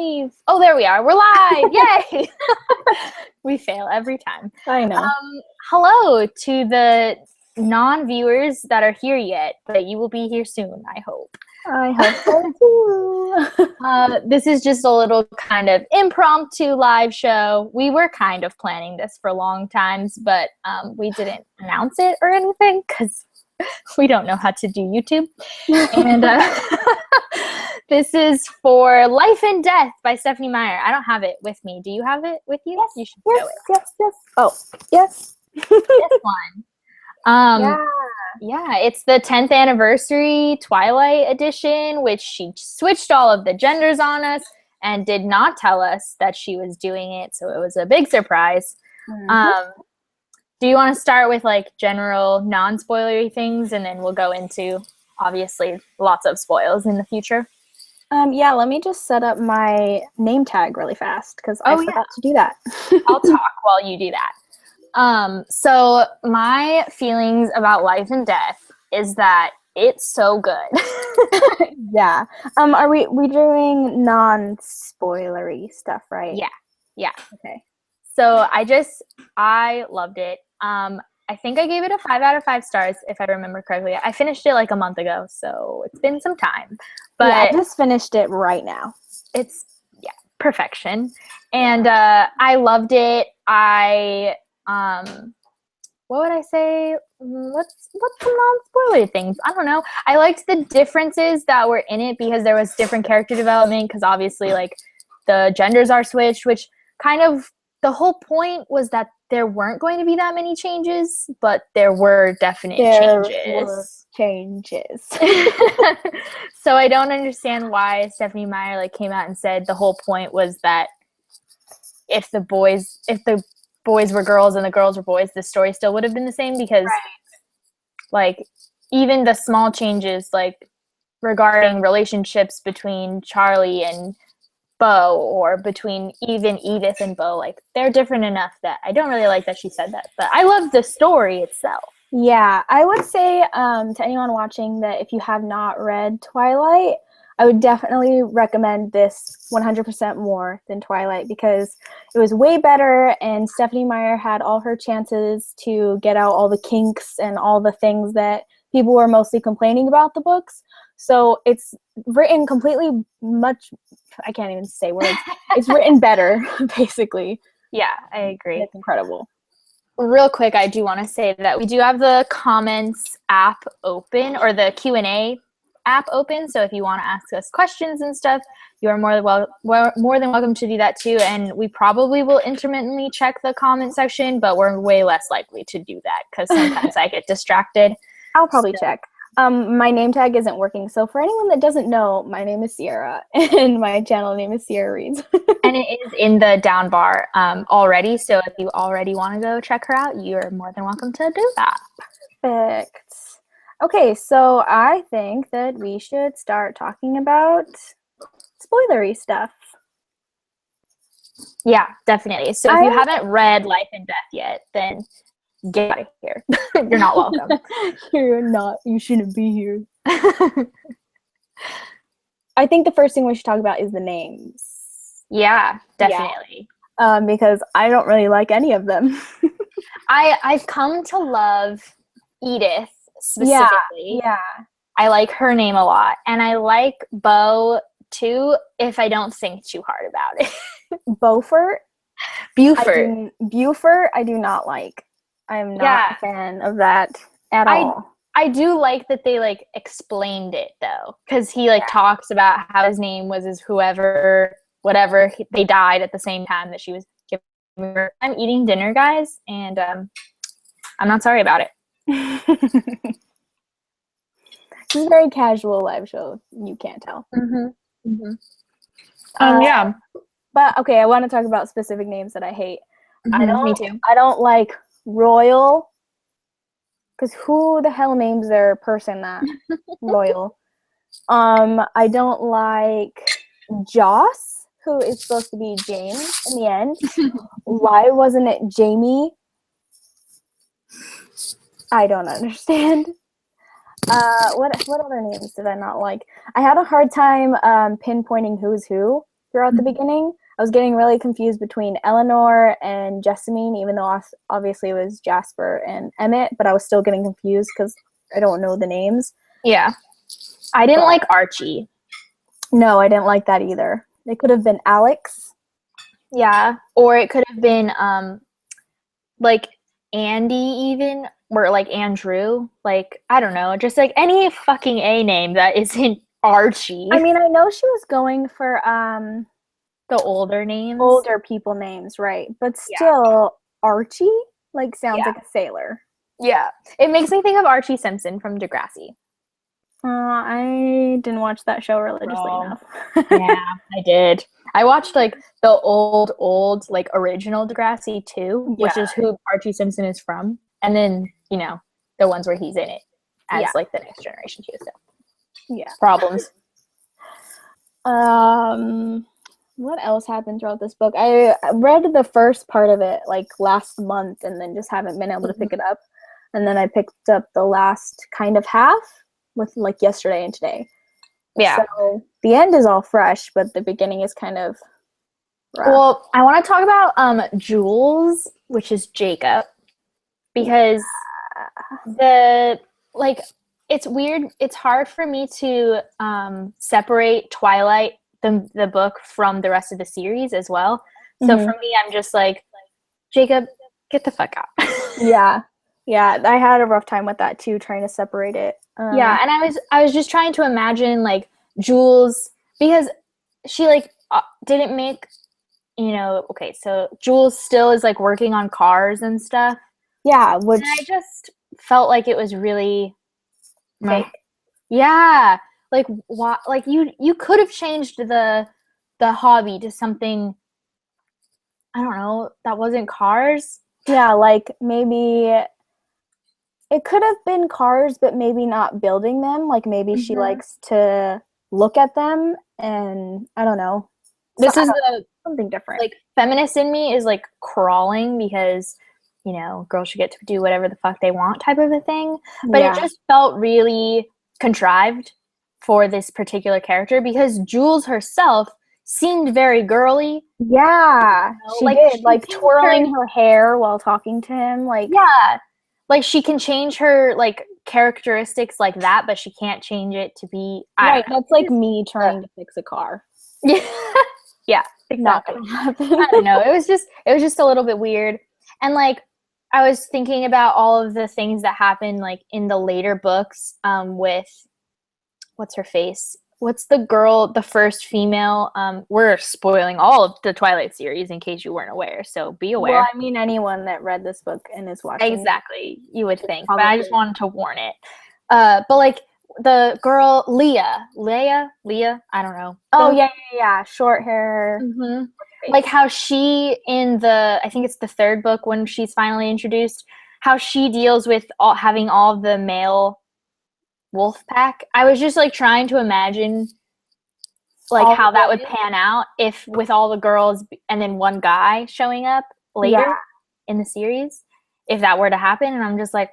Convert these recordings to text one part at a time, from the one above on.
live. Oh, there we are. We're live. Yay. We fail every time. I know. Hello to the non-viewers that are here yet, but you will be here soon, I hope. I hope so too. This is just a little kind of impromptu live show. We were kind of planning this for long times, but we didn't announce it or anything because we don't know how to do YouTube. And this is for Life and Death by Stephanie Meyer. I don't have it with me. Do you have it with you? Yes, you should show it. Yes. Oh, yes. This one. Yeah, it's the 10th anniversary Twilight edition, which she switched all of the genders on us and did not tell us that she was doing it, so it was a big surprise. Mm-hmm. Do you want to start with like general non-spoilery things, and then we'll go into obviously lots of spoils in the future? Yeah, let me just set up my name tag really fast because I forgot to do that. I'll talk while you do that. So my feelings about Life and Death is that it's so good. Yeah. Are we doing non-spoilery stuff, right? Yeah. Okay. So I loved it. I think I gave it a 5 out of 5 stars, if I remember correctly. I finished it like a month ago, so it's been some time. But yeah, I just finished it right now. It's perfection. And I loved it. What would I say? What's some non-spoilery things? I don't know. I liked the differences that were in it because there was different character development because obviously like the genders are switched, which kind of the whole point was that there weren't going to be that many changes, but there were definite changes. So I don't understand why Stephanie Meyer like came out and said the whole point was that if the boys were girls and the girls were boys, the story still would have been the same because like even the small changes like regarding relationships between Charlie and Bo or between even Edith and Bo, like they're different enough that I don't really like that she said that, but I love the story itself. Yeah, I would say to anyone watching that if you have not read Twilight, I would definitely recommend this 100% more than Twilight because it was way better and Stephanie Meyer had all her chances to get out all the kinks and all the things that people were mostly complaining about the books. So it's written completely I can't even say words. It's written better, basically. Yeah, I agree. It's incredible. Real quick, I do want to say that we do have the comments app open or the Q&A app open, so if you want to ask us questions and stuff, you are more than welcome to do that too, and we probably will intermittently check the comment section, but we're way less likely to do that because sometimes I get distracted. I'll probably check. My name tag isn't working, so for anyone that doesn't know, my name is Sierra, and my channel name is Sierra Reads. And it is in the down bar already, so if you already want to go check her out, you're more than welcome to do that. Perfect. Okay, so I think that we should start talking about spoilery stuff. Yeah, definitely. So if you haven't read Life and Death yet, then get out of here. You're not welcome. You shouldn't be here. I think the first thing we should talk about is the names. Yeah, definitely. Yeah. Because I don't really like any of them. I've come to love Edith specifically. Yeah. I like her name a lot. And I like Bo too if I don't think too hard about it. Buford, I do not like. I'm not a fan of that at all. I do like that they like explained it though, because he like talks about how his name was as whatever they died at the same time that she was giving her. I'm eating dinner, guys, and I'm not sorry about it. It's a very casual live show. You can't tell. Yeah. But okay, I want to talk about specific names that I hate. Me too. I don't like Royal, because who the hell names their person that? Royal. I don't like Joss, who is supposed to be James in the end. Why wasn't it Jamie? I don't understand. What other names did I not like? I had a hard time pinpointing who's who. throughout the beginning. I was getting really confused between Eleanor and Jessamine, even though obviously it was Jasper and Emmett, but I was still getting confused because I don't know the names. Yeah. I didn't like Archie. No, I didn't like that either. It could have been Alex. Yeah. Or it could have been like Andy even, or like Andrew. Like, I don't know, just like any fucking A name that isn't Archie. I mean, I know she was going for the older names. Older people names, right? But still, Archie like sounds like a sailor. Yeah. It makes me think of Archie Simpson from Degrassi. I didn't watch that show religiously enough. Yeah, I did. I watched like the old like original Degrassi too, which is who Archie Simpson is from, and then the ones where he's in it as like the next generation too. So problems. What else happened throughout this book? I read the first part of it like last month, and then just haven't been able to pick it up. And then I picked up the last kind of half with like yesterday and today. Yeah. So the end is all fresh, but the beginning is kind of rough. Well, I want to talk about Jules, which is Jacob, because it's weird. It's hard for me to separate Twilight, the book, from the rest of the series as well. So for me, I'm just like, Jacob, get the fuck out. Yeah, I had a rough time with that too, trying to separate it. And I was just trying to imagine like Jules, because she like didn't make, okay, so Jules still is like working on cars and stuff. Yeah, which and I just felt like it was really fake. Like what? Like you could have changed the hobby to something, I don't know, that wasn't cars. Yeah, like maybe it could have been cars, but maybe not building them. Like maybe she likes to look at them, and I don't know. This is something different. Like feminist in me is like crawling because, girls should get to do whatever the fuck they want type of a thing. But it just felt really contrived for this particular character because Jules herself seemed very girly. Yeah, she did. Like twirling her hair while talking to him. Like like she can change her like characteristics like that, but she can't change it to be that's like me trying to fix a car. Yeah, exactly. I don't know. It was just a little bit weird. And like I was thinking about all of the things that happened like in the later books with what's her face? What's the girl, the first female? We're spoiling all of the Twilight series in case you weren't aware, so be aware. Well, I mean, anyone that read this book and is watching. Exactly, you would think, but I just wanted to warn it. But like the girl, Leah, I don't know. Oh, yeah. Short hair. Mm-hmm. Like how she, I think it's the third book when she's finally introduced, how she deals with having all the male wolf pack. I was just like trying to imagine like how that would pan out if with all the girls and then one guy showing up later in the series, if that were to happen. And I'm just like,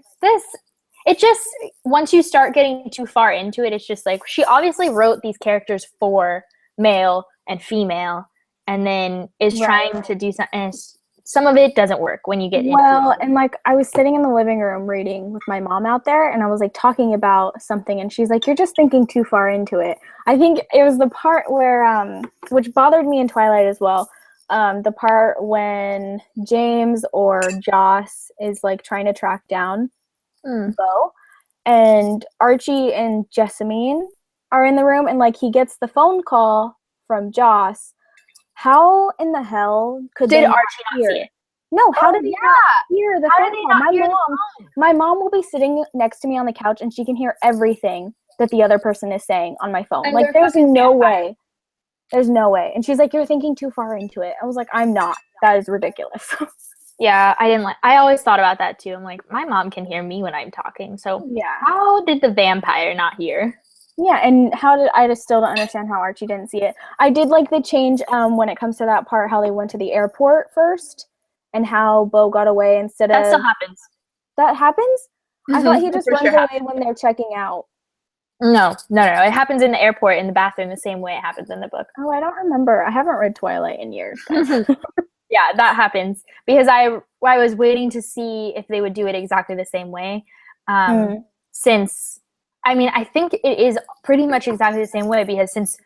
it just, once you start getting too far into it, it's just like, she obviously wrote these characters for male and female and then is trying to do something, and some of it doesn't work when you get into it. And like I was sitting in the living room reading with my mom out there, and I was like talking about something, and she's like, "You're just thinking too far into it." I think it was the part where, which bothered me in Twilight as well, the part when James or Joss is like trying to track down Bo, and Archie and Jessamine are in the room, and like he gets the phone call from Joss. How in the hell did Archie not see it? No, how did he not hear the phone call? My mom will be sitting next to me on the couch and she can hear everything that the other person is saying on my phone. And like, there's no way. There's no way. And she's like, "You're thinking too far into it." I was like, "I'm not. That is ridiculous." Yeah, I always thought about that too. I'm like, my mom can hear me when I'm talking. So how did the vampire not hear? Yeah, and I just still don't understand how Archie didn't see it. I did like the change when it comes to that part, how they went to the airport first and how Bo got away instead of... That still happens. That happens? I thought he just runs away when they're checking out. No. It happens in the airport in the bathroom the same way it happens in the book. Oh, I don't remember. I haven't read Twilight in years, guys. Yeah, that happens because I was waiting to see if they would do it exactly the same way. Since, I mean, I think it is pretty much exactly the same way because since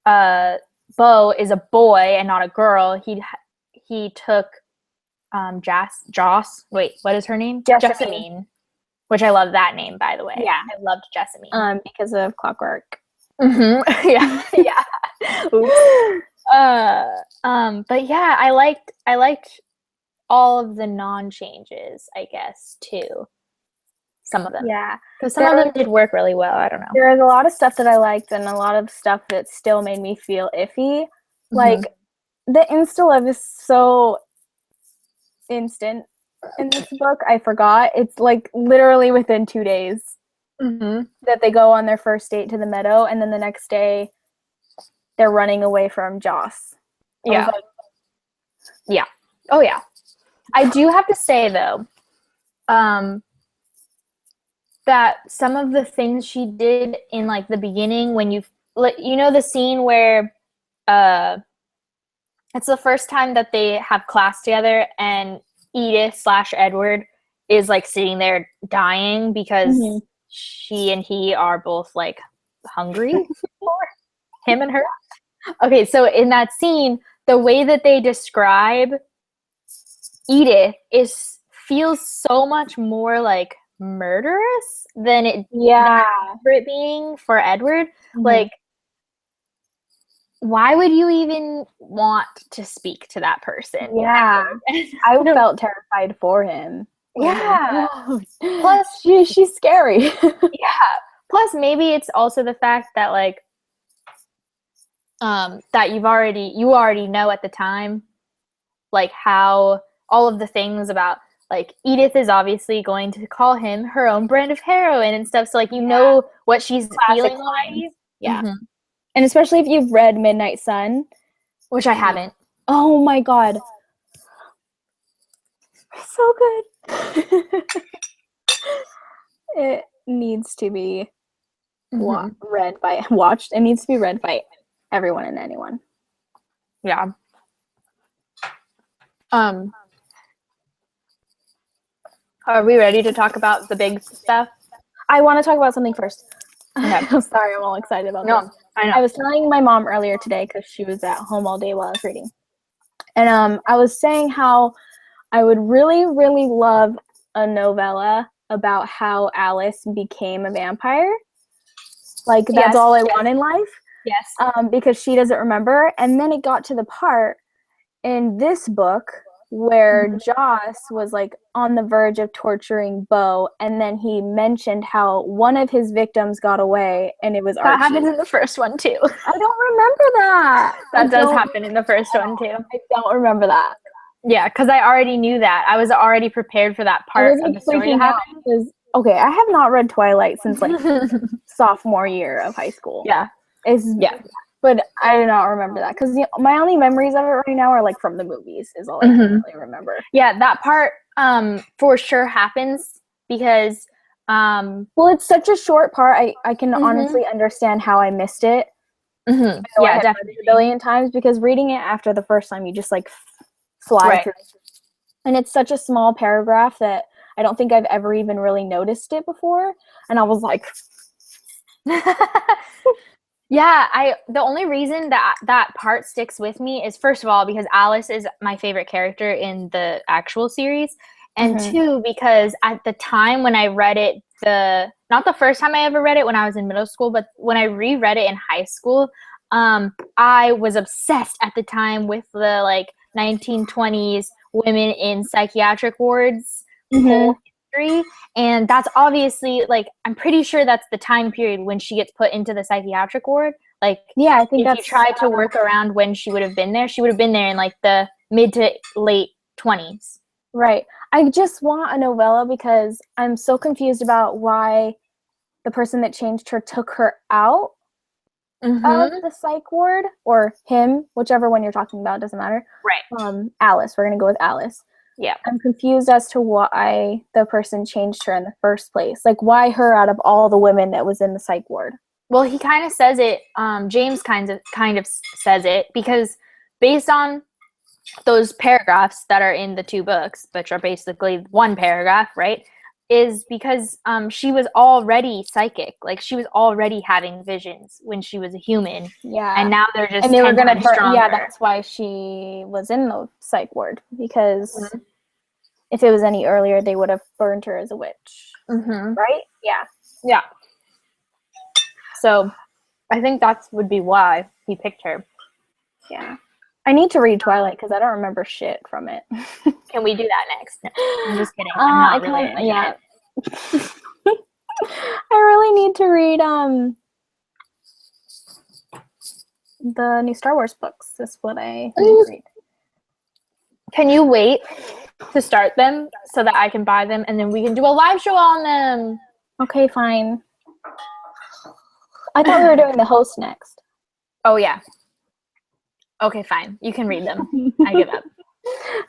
Bo is a boy and not a girl, he took Joss. Wait, what is her name? Jessamine. Which I love that name, by the way. Yeah, I loved Jessamine. because of Clockwork. Yeah. Oops. But yeah, I liked all of the non-changes, I guess, too. Some of them. Yeah. Because some of them did work really well. I don't know. There was a lot of stuff that I liked and a lot of stuff that still made me feel iffy. Like, the insta-love is so instant in this book. I forgot. It's like literally within 2 days that they go on their first date to the meadow, and then the next day they're running away from Joss. Yeah. Yeah. Oh, yeah. I do have to say, though, that some of the things she did in, like, the beginning when you know the scene where it's the first time that they have class together and Edith/Edward is, like, sitting there dying because she and he are both, like, hungry for him and her. Okay, so in that scene, the way that they describe Edith feels so much more, like, murderous than it being for Edward. Like, why would you even want to speak to that person? Yeah. I felt terrified for him. Yeah. Plus, she's scary. Yeah. Plus, maybe it's also the fact that, like, that you already know at the time, like, how all of the things about, like, Edith is obviously going to call him her own brand of heroine and stuff. So, like, you know what she's feeling already. Yeah. And especially if you've read Midnight Sun. Which I haven't. Oh my god. So good. It needs to be watched. It needs to be read by everyone and anyone. Yeah. Are we ready to talk about the big stuff? I want to talk about something first. Okay. I'm sorry, I'm all excited about this. I know. I was telling my mom earlier today because she was at home all day while I was reading. And I was saying how I would really, really love a novella about how Alice became a vampire. Like, that's all I want in life. Yes. Because she doesn't remember. And then it got to the part in this book where Joss was, like, on the verge of torturing Bo, and then he mentioned how one of his victims got away, and it was Archie. That happens in the first one, too. I don't remember that. That does happen in the first one, too. I don't remember that. Yeah, because I already knew that. I was already prepared for that part of the story to happen. Okay, I have not read Twilight since, like, sophomore year of high school. Yeah. But I do not remember that because my only memories of it right now are, like, from the movies is all I can really remember. Yeah, that part for sure happens because well, it's such a short part. I can honestly understand how I missed it. Yeah, definitely. A billion times, because reading it after the first time, you just, like, fly through. And it's such a small paragraph that I don't think I've ever even really noticed it before. And I was like... Yeah, the only reason that part sticks with me is, first of all, because Alice is my favorite character in the actual series, and two, because at the time when I read it, not the first time I ever read it when I was in middle school, but when I reread it in high school, I was obsessed at the time with the, like, 1920s women in psychiatric wards whole history. And that's obviously, like, I'm pretty sure that's the time period when she gets put into the psychiatric ward. Like, yeah, I think if you try to work around when she would have been there, she would have been there in, like, the mid to late 20s. Right. I just want a novella because I'm so confused about why the person that changed her took her out of the psych ward, or him, whichever one you're talking about, doesn't matter. Right. Alice. We're going to go with Alice. Yeah. I'm confused as to why the person changed her in the first place. Like, why her out of all the women that was in the psych ward? Well, he kind of says it. James kind of says it because based on those paragraphs that are in the two books, which are basically one paragraph, right? Is because she was already psychic. Like she was already having visions when she was a human. Yeah. And now they're just and they were 10 gonna times stronger. Yeah, that's why she was in the psych ward, because if it was any earlier, they would have burned her as a witch. Right? Yeah. Yeah. So I think that would be why he picked her. Yeah. I need to read Twilight because I don't remember shit from it. Can we do that next? No, I'm just kidding. I'm not really yeah. I really need to read the new Star Wars books. That's what I need to read. Can you wait to start them so that I can buy them and then we can do a live show on them? Okay, fine. I thought we were doing the host next. Oh, yeah. Okay, fine. You can read them. I give up.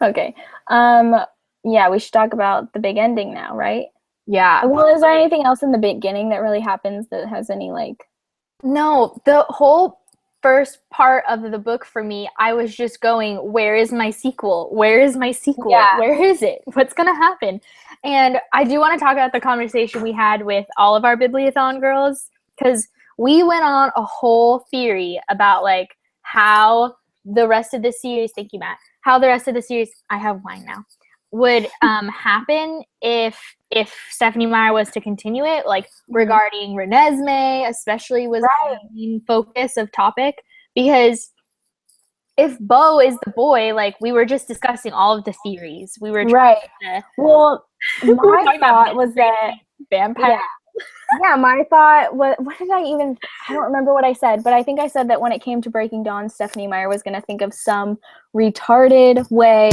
Okay. Yeah, we should talk about the big ending now, right? Yeah. Well, is there anything else in the beginning that really happens that has any, like... No, the whole first part of the book for me, I was just going, where is my sequel? Where is my sequel? Yeah. Where is it? What's going to happen? And I do want to talk about the conversation we had with all of our Bibliothon girls, because we went on a whole theory about, like, how the rest of the series, thank you, Matt, how the rest of the series, I have wine now, would happen if Stephanie Meyer was to continue it, like regarding Renesmee, especially was the main focus of topic, because if Bo is the boy, like we were just discussing all of the theories. We were well, my thought was that vampire. Yeah, my thought was, I don't remember what I said, but I think I said that when it came to Breaking Dawn, Stephanie Meyer was going to think of some retarded way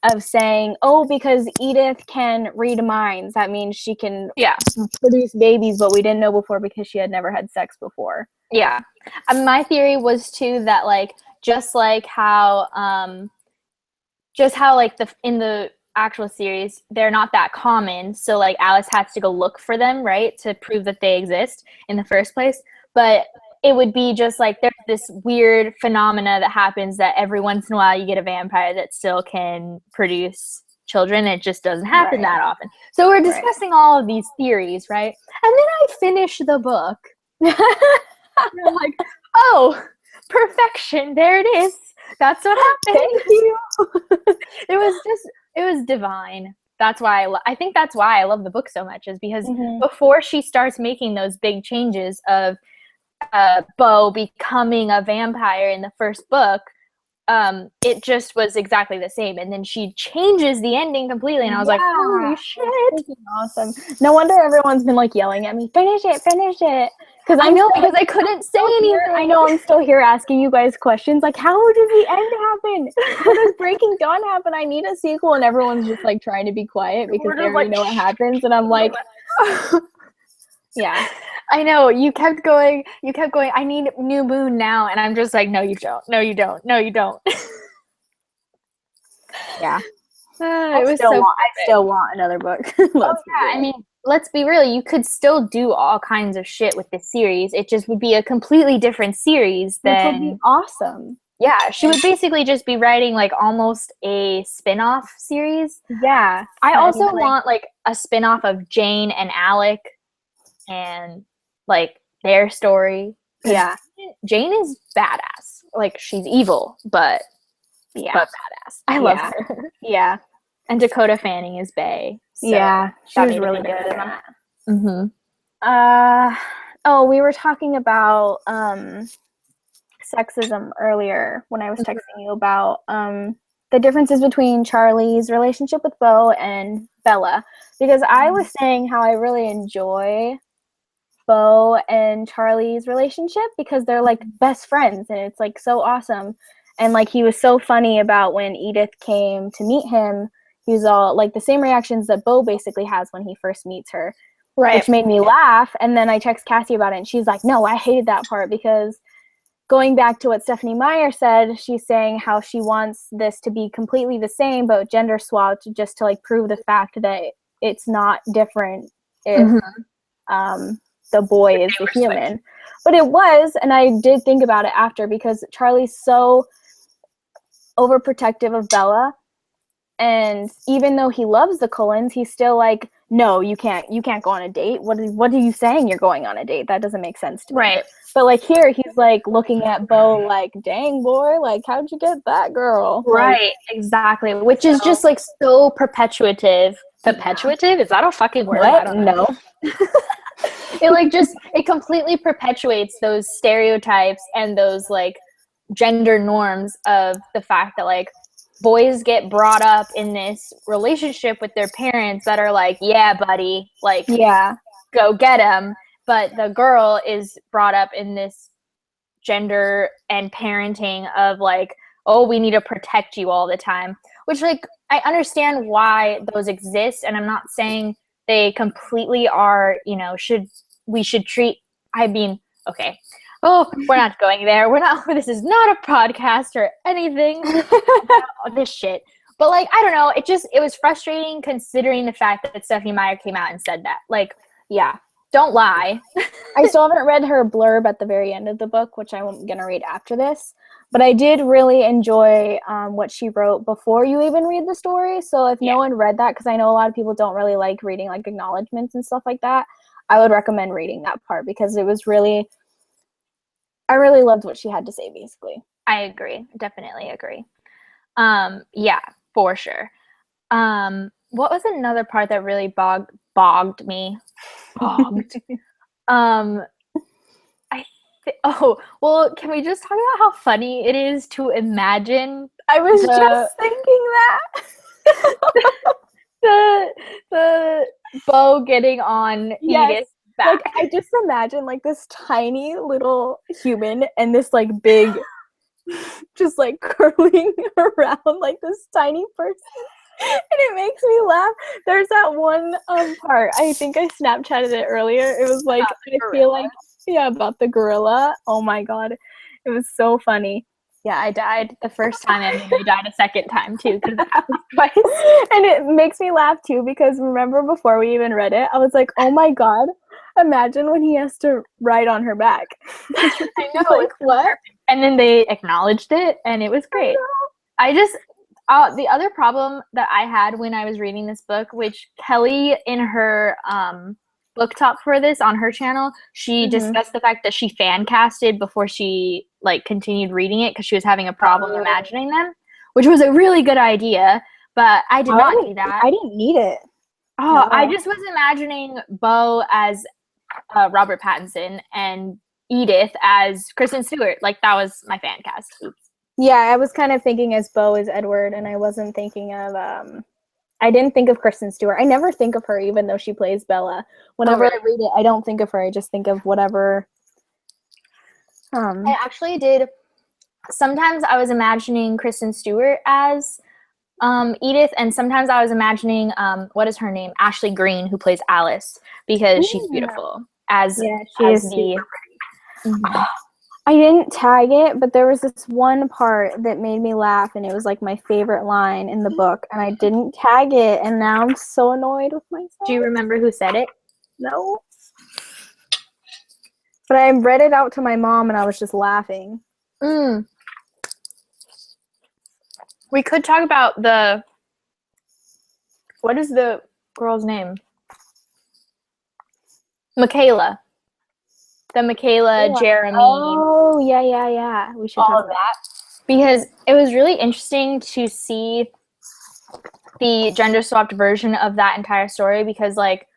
of saying, oh, because Edith can read minds, that means she can produce babies, but we didn't know before because she had never had sex before. Yeah. My theory was too that, like, just how like in the actual series, they're not that common, so like Alice has to go look for them, right, to prove that they exist in the first place. But it would be just like there's this weird phenomena that happens that every once in a while you get a vampire that still can produce children. It just doesn't happen that often. So we're discussing all of these theories, right? And then I finish the book. And I'm like, oh, perfection, there it is. That's what happened. Thank you. It was divine. That's why I think that's why I love the book so much, is because before she starts making those big changes of Bo becoming a vampire in the first book, it just was exactly the same. And then she changes the ending completely, and I was like, holy shit. Awesome. No wonder everyone's been like yelling at me, finish it. Because I couldn't say anything. I know, I'm still here asking you guys questions, like, how does the end happen? How does Breaking Dawn happen? I need a sequel, and everyone's just like trying to be quiet because they already know what happens, and I'm like, yeah. I know, you kept going, I need New Moon now, and I'm just like, no, you don't. Yeah. I still want another book. I mean, let's be real, you could still do all kinds of shit with this series. It just would be a completely different series Which would be awesome. Yeah, she would basically just be writing like almost a spin-off series. Yeah. I also want like a spin-off of Jane and Alec and like their story. Yeah. Jane is badass. Like, she's evil, but badass. I love her. Yeah. And Dakota Fanning is bae. So yeah, she was really good at that. Mm-hmm. We were talking about sexism earlier when I was texting you about the differences between Charlie's relationship with Bo and Bella, because I was saying how I really enjoy Bo and Charlie's relationship because they're like best friends, and it's like so awesome. And like, he was so funny about when Edith came to meet him. He was all like the same reactions that Bo basically has when he first meets her, which made me laugh. And then I text Cassie about it, and she's like, no, I hated that part, because going back to what Stephanie Meyer said, she's saying how she wants this to be completely the same but gender swapped, just to like prove the fact that it's not different if the boy is the human. But it was, and I did think about it after, because Charlie's so overprotective of Bella, and even though he loves the Cullens, he's still like, no, you can't go on a date. What are you saying you're going on a date? That doesn't make sense to me. Right. But like here, he's like looking at Bo like, dang boy, like how'd you get that girl? Right, like, exactly. Which is just like so perpetuative. Perpetuative? Is that a fucking word? What? I don't know. No. It completely perpetuates those stereotypes and those like gender norms of the fact that like boys get brought up in this relationship with their parents that are like, yeah, buddy, like, Yeah. go get him. But the girl is brought up in this gender and parenting of like, oh, we need to protect you all the time, which like I understand why those exist, and I'm not saying they completely are, you know, we should treat, I mean, okay, oh, we're not going there, this is not a podcast or anything about this shit, but like I don't know, it was frustrating considering the fact that Stephanie Meyer came out and said that, like, Yeah. don't lie. I still haven't read her blurb at the very end of the book, which I'm going to read after this. But I did really enjoy what she wrote before you even read the story. So if no one read that, because I know a lot of people don't really like reading like acknowledgments and stuff like that, I would recommend reading that part, because it was really, I really loved what she had to say, basically. I agree. Definitely agree. Yeah, for sure. What was another part that really bogged me? Well, can we just talk about how funny it is to imagine? I was just thinking that. the Bo getting on Edith's back. Like, I just imagine like this tiny little human and this like big, just like curling around like this tiny person. And it makes me laugh. There's that one part, I think I Snapchatted it earlier. It was like, I feel like, yeah, about the gorilla. Oh my god, it was so funny. Yeah, I died the first time and I died a second time too, because it happened twice. And it makes me laugh too, because remember before we even read it, I was like, oh my god, imagine when he has to ride on her back. I know, like, what? And then they acknowledged it and it was great. The other problem that I had when I was reading this book, which Kelly in her book talk for this on her channel, she discussed the fact that she fan casted before she like continued reading it because she was having a problem imagining them, which was a really good idea, but I did not do that. I didn't need it. Oh, no. I just was imagining Bo as Robert Pattinson and Edith as Kristen Stewart. Like, that was my fan cast. Oops. Yeah, I was kind of thinking as Bo as Edward, and I wasn't thinking of, I didn't think of Kristen Stewart. I never think of her, even though she plays Bella. Whenever I read it, I don't think of her. I just think of whatever. I actually did. Sometimes I was imagining Kristen Stewart as Edith, and sometimes I was imagining, what is her name? Ashley Greene, who plays Alice, because she's beautiful. I didn't tag it, but there was this one part that made me laugh, and it was like my favorite line in the book, and I didn't tag it, and now I'm so annoyed with myself. Do you remember who said it? No. But I read it out to my mom, and I was just laughing. We could talk about what is the girl's name? Michaela. The Michaela, Jeremy. Oh, yeah. We should talk about that. Because it was really interesting to see the gender swapped version of that entire story, because like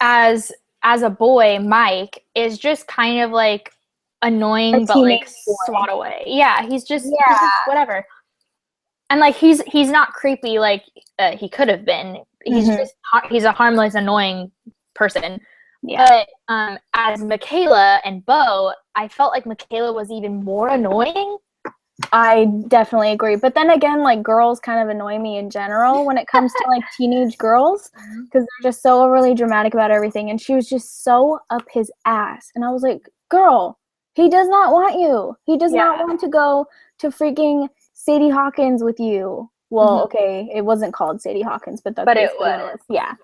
as a boy, Mike is just kind of like annoying but like swat away. Yeah, he's just whatever. And like he's not creepy like he could have been. He's just he's a harmless, annoying person. Yeah. But as Michaela and Bo, I felt like Michaela was even more annoying. I definitely agree. But then again, like, girls kind of annoy me in general when it comes to like teenage girls, because they're just so overly dramatic about everything. And she was just so up his ass. And I was like, girl, he does not want you. He does not want to go to freaking Sadie Hawkins with you. Well, okay, it wasn't called Sadie Hawkins, but it was. Yeah.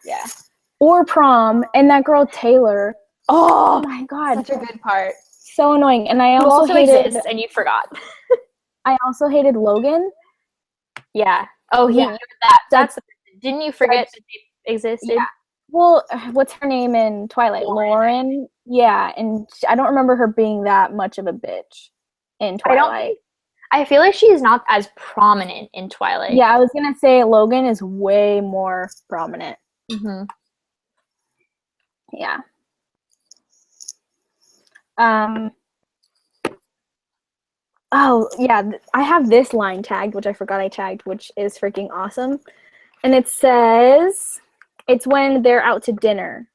or prom, and that girl Taylor. Oh my god, such a good part. so annoying. And I Who also hated exists, and you forgot. I also hated Logan. Yeah. Oh, Yeah. That's the person. Didn't you forget that they existed? Yeah. Well, what's her name in Twilight? Lauren. Yeah, and I don't remember her being that much of a bitch in Twilight. I feel like she's not as prominent in Twilight. Yeah, I was gonna say Logan is way more prominent. Mm-hmm. Yeah. Oh, yeah, I have this line tagged, which I forgot I tagged, which is freaking awesome. And it says, it's when they're out to dinner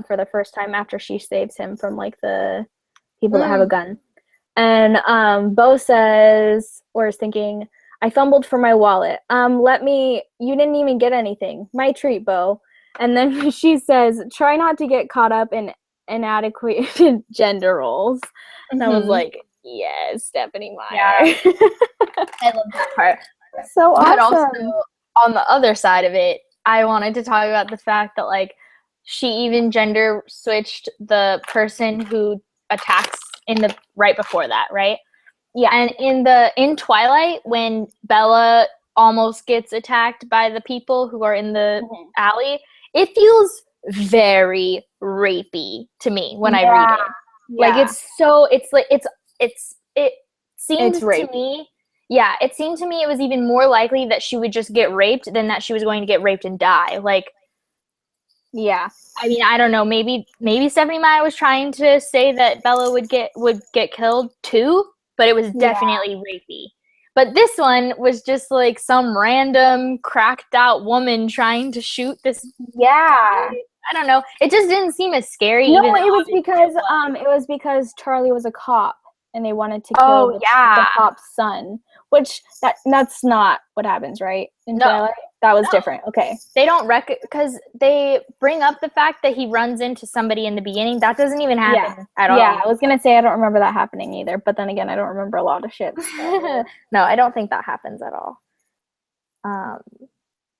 for the first time after she saves him from, like, the people that have a gun. And Bo says, or is thinking, I fumbled for my wallet. You didn't even get anything. My treat, Bo. And then she says, try not to get caught up in inadequate gender roles. And I was like, yes, Stephanie Meyer. Yeah. I love that part. So awesome. But also, on the other side of it, I wanted to talk about the fact that, like, she even gender switched the person who attacks right before that, right? Yeah. And in Twilight, when Bella almost gets attacked by the people who are in the alley, it feels very rapey to me when I read it. Like, it seemed to me, it seemed to me it was even more likely that she would just get raped than that she was going to get raped and die. Like, yeah. I mean, I don't know. Maybe Stephanie Meyer was trying to say that Bella would get killed too, but it was definitely rapey. But this one was just like some random cracked out woman trying to shoot this. Yeah. I don't know. It just didn't seem as scary. No, it was because Charlie was a cop and they wanted to kill the cop's son. Which that's not what happens, right? In Twilight? That was different. Okay. They don't because they bring up the fact that he runs into somebody in the beginning. That doesn't even happen at all. Yeah, I was gonna say I don't remember that happening either, but then again, I don't remember a lot of shit. So. No, I don't think that happens at all.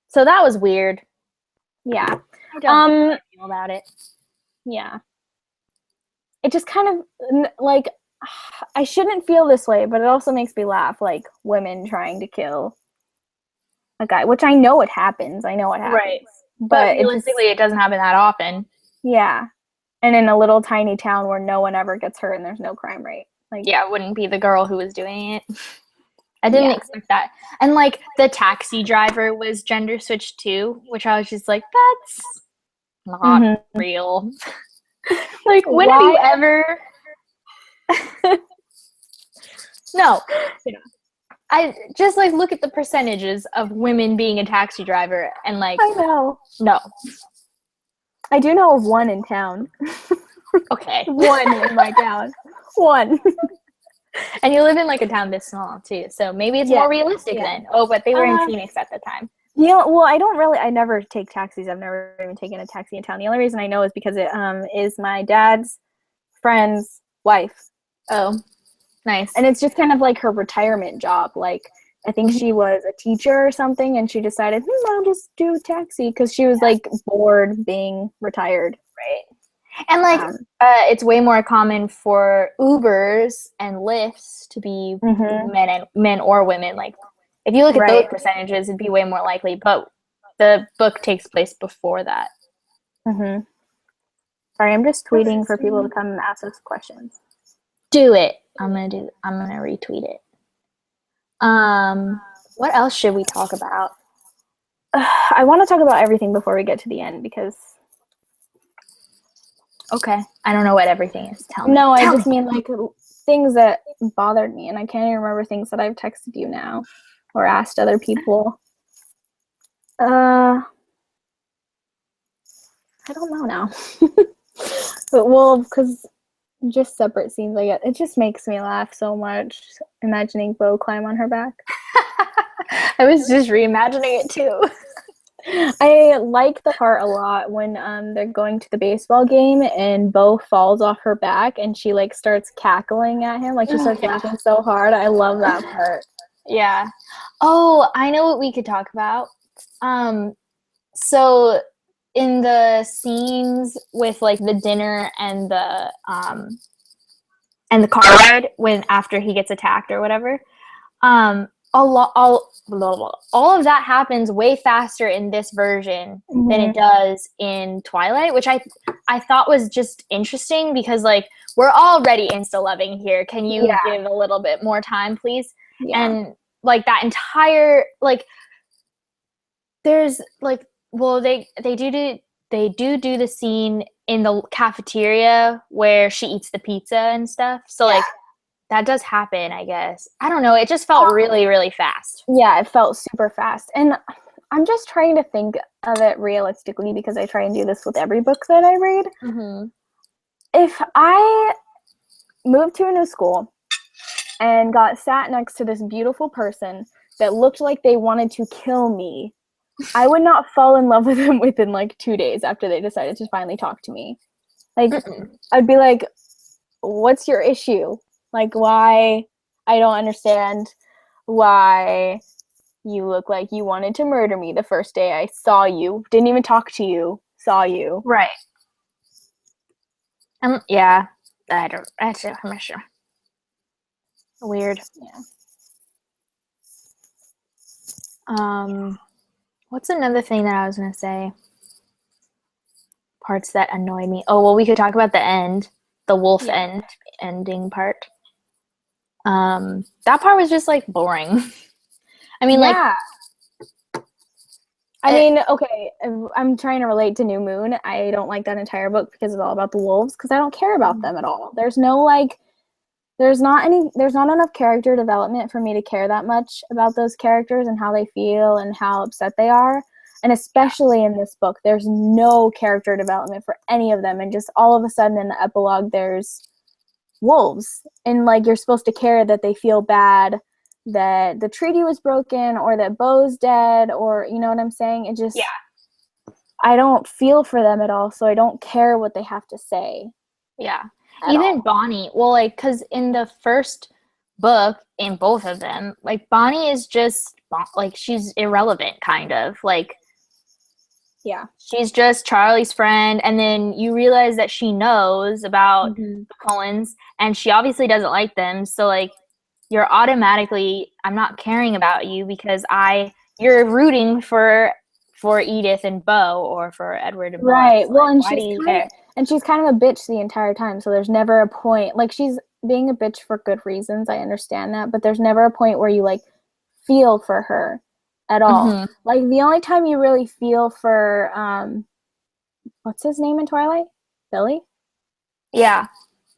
So that was weird. Yeah. I don't feel about it. Yeah. It just kind of like I shouldn't feel this way, but it also makes me laugh, like women trying to kill a guy, which I know it happens. I know it happens. Right. But realistically, it doesn't happen that often. Yeah. And in a little tiny town where no one ever gets hurt and there's no crime rate. Like, yeah, it wouldn't be the girl who was doing it. I didn't expect that. And, like, the taxi driver was gender switched too, which I was just like, that's not real. Like, when have you ever... No. Yeah. I just, like, look at the percentages of women being a taxi driver and, like... I know. No. I do know of one in town. Okay. One in my town. One. And you live in, like, a town this small, too, so maybe it's more realistic then. Oh, but they were in Phoenix at the time. Yeah, well, I never take taxis. I've never even taken a taxi in town. The only reason I know is because it is my dad's friend's wife. Oh, nice. And it's just kind of like her retirement job. Like, I think she was a teacher or something, and she decided, I'll just do a taxi because she was, like, bored being retired. Right. And, like, it's way more common for Ubers and Lyfts to be men or women. Like, if you look at those percentages, it'd be way more likely. But the book takes place before that. Sorry, I'm just tweeting for people to come and ask us questions. Do it. I'm gonna retweet it. What else should we talk about? I want to talk about everything before we get to the end because... Okay. I don't know what everything is. Tell me. No, I just mean, like, things that bothered me, and I can't even remember things that I've texted you now or asked other people. I don't know now. But, well, because just separate scenes, it just makes me laugh so much imagining Bo climb on her back. I was just reimagining it, too. I like the part a lot when they're going to the baseball game and Bo falls off her back and she, like, starts cackling at him. Like, she starts laughing so hard. I love that part. Yeah. Oh, I know what we could talk about. So in the scenes with like the dinner and the car ride when after he gets attacked or whatever, all of that happens way faster in this version than it does in Twilight, which I thought was just interesting because like we're already insta loving here. Can you give a little bit more time, please? Yeah. And like that entire like there's like they do the scene in the cafeteria where she eats the pizza and stuff. So like that does happen, I guess. I don't know. It just felt really, really fast. Yeah, it felt super fast. And I'm just trying to think of it realistically because I try and do this with every book that I read. Mm-hmm. If I moved to a new school and got sat next to this beautiful person that looked like they wanted to kill me, I would not fall in love with them within like 2 days after they decided to finally talk to me. Like, I'd be like, what's your issue? Like, why? I don't understand why you look like you wanted to murder me the first day I saw you. Didn't even talk to you. Saw you. Right. Yeah. I'm not sure. Weird. Yeah. What's another thing that I was going to say? Parts that annoyed me. Oh, well, we could talk about the end. The wolf ending part. That part was just like boring. I mean, okay, I'm trying to relate to New Moon. I don't like that entire book because it's all about the wolves because I don't care about them at all. There's not enough character development for me to care that much about those characters and how they feel and how upset they are. And especially in this book, there's no character development for any of them. And just all of a sudden in the epilogue, there's wolves. And like, you're supposed to care that they feel bad that the treaty was broken or that Beau's dead or, you know what I'm saying? It just, I don't feel for them at all. So I don't care what they have to say. Yeah. Even Bonnie, well, like, because in the first book, in both of them, like, Bonnie is just, like, she's irrelevant, kind of. Like, she's just Charlie's friend, and then you realize that she knows about the Cullens, and she obviously doesn't like them, so, like, you're automatically, I'm not caring about you because you're rooting for Edith and Beau or for Edward and Beau. Right. Well, like, and why do you care? And she's kind of a bitch the entire time, so there's never a point. Like, she's being a bitch for good reasons, I understand that, but there's never a point where you, like, feel for her at all. Like, the only time you really feel for, what's his name in Twilight? Billy? Yeah.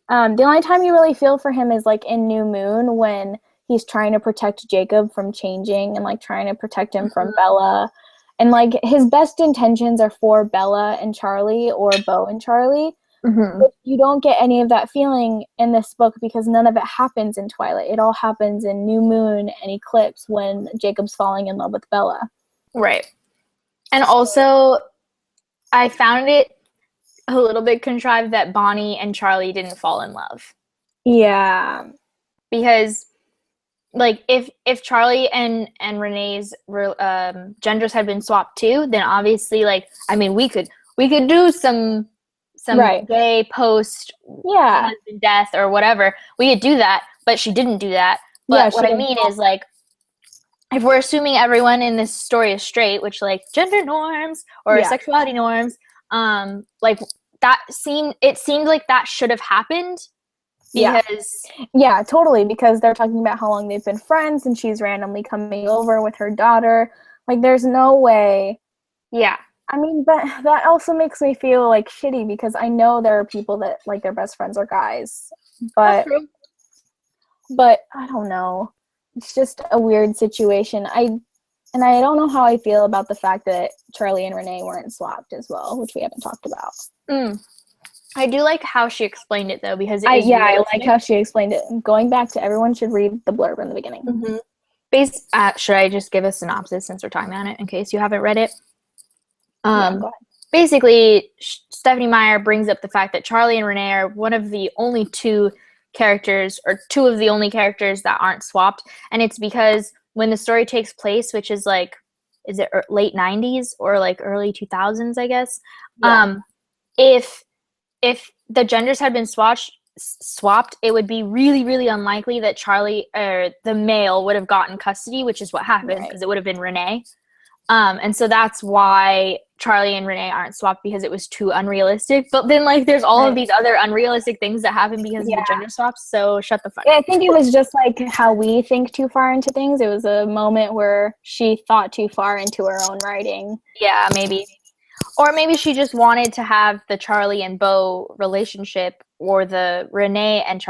The only time you really feel for him is, like, in New Moon when he's trying to protect Jacob from changing and, like, trying to protect him from Bella. And, like, his best intentions are for Bella and Charlie or Beau and Charlie. But you don't get any of that feeling in this book because none of it happens in Twilight. It all happens in New Moon and Eclipse when Jacob's falling in love with Bella. Right. And also, I found it a little bit contrived that Bonnie and Charlie didn't fall in love. Yeah. Because, like, if Charlie and Renee's genders had been swapped too, then obviously, like, I mean, we could do some gay post husband death or whatever. We could do that, but she didn't do that. But what I mean is, like, if we're assuming everyone in this story is straight, which, like, gender norms or sexuality norms, like, it seemed like that should have happened. Because yeah, totally, because they're talking about how long they've been friends and she's randomly coming over with her daughter. Like, there's no way. Yeah. I mean, but that also makes me feel, like, shitty because I know there are people that, like, their best friends are guys. But, but I don't know. It's just a weird situation. I don't know how I feel about the fact that Charlie and Renee weren't swapped as well, which we haven't talked about. I do like how she explained it, though, because I like how she explained it. Going back to everyone should read the blurb in the beginning. Should I just give a synopsis since we're talking about it in case you haven't read it? Go ahead. Basically, Stephanie Meyer brings up the fact that Charlie and Renee are one of the only two characters, or two of the only characters that aren't swapped, and it's because when the story takes place, which is like is it late 90s or like early 2000s, I guess. Yeah. If the genders had been swapped, it would be really, really unlikely that Charlie or the male would have gotten custody, which is what happened because it would have been Renee. And so that's why Charlie and Renee aren't swapped, because it was too unrealistic. But then, like, there's all of these other unrealistic things that happen because of the gender swaps. So shut the fuck up. I think it was just like how we think too far into things. It was a moment where she thought too far into her own writing. Yeah, maybe. Or maybe she just wanted to have the Charlie and Beau relationship, or the Renee and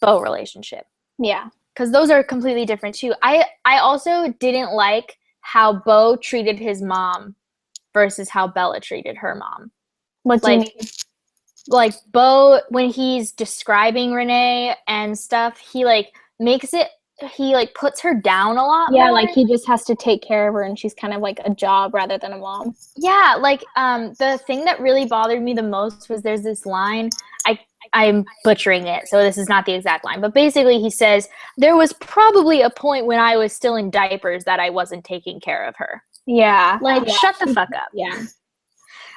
Beau relationship. Yeah. Because those are completely different too. I also didn't like how Beau treated his mom versus how Bella treated her mom. What do you mean? Like Beau, when he's describing Renee and stuff, he like puts her down a lot more. Like he just has to take care of her, and she's kind of like a job rather than a mom. Yeah, like the thing that really bothered me the most was there's this line, I'm butchering it, so this is not the exact line, but basically he says, there was probably a point when I was still in diapers that I wasn't taking care of her. Yeah. Like, shut the fuck up. Yeah.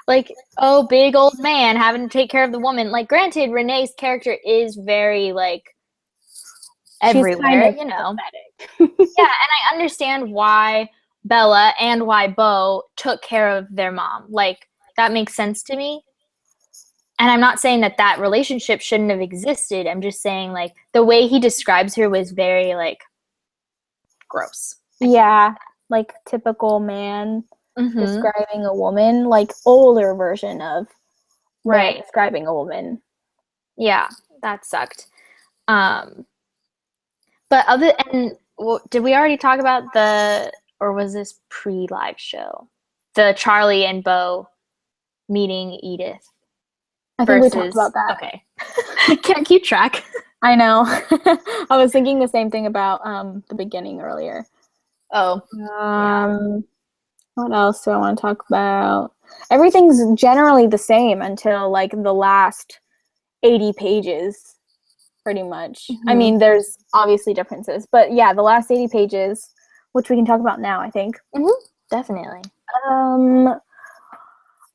Like, oh, big old man having to take care of the woman. Like, granted, Renee's character is very, like, everywhere, kind of you know. Yeah, and I understand why Bella and why Beau took care of their mom. Like, that makes sense to me. And I'm not saying that relationship shouldn't have existed. I'm just saying, like, the way he describes her was very, like, gross. Yeah, like typical man describing a woman, like older version of describing a woman. Yeah, that sucked. But did we already talk about or was this pre-live show? The Charlie and Beau meeting Edith. I think we talked about that. Okay. Can't keep track. I know. I was thinking the same thing about the beginning earlier. Oh. What else do I want to talk about? Everything's generally the same until like the last 80 pages, pretty much. I mean, there's obviously differences, but yeah, the last 80 pages, which we can talk about now, I think. Definitely.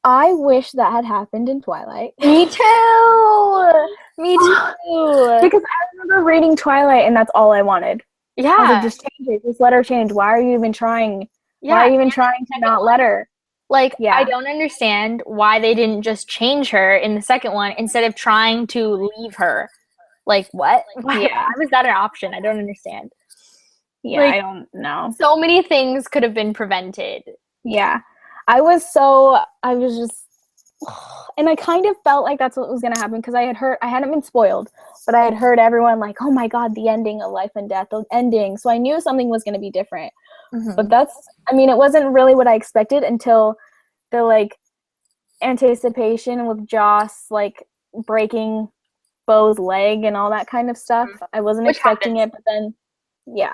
I wish that had happened in Twilight. Me too! Me too! Because I remember reading Twilight and that's all I wanted. Yeah. I was like, just change it. Just let her change. Why are you even trying? Yeah. Why are you even trying to not let her? Like, I don't understand why they didn't just change her in the second one instead of trying to leave her. Like, what? Why was that an option? I don't understand. Yeah, like, I don't know. So many things could have been prevented. Yeah. I was just, and I kind of felt like that's what was going to happen because I hadn't been spoiled, but I had heard everyone like, oh my God, the ending of Life and Death, the ending. So I knew something was going to be different. But it wasn't really what I expected until the like anticipation with Joss like breaking Beau's leg and all that kind of stuff. I wasn't expecting it, but then, yeah.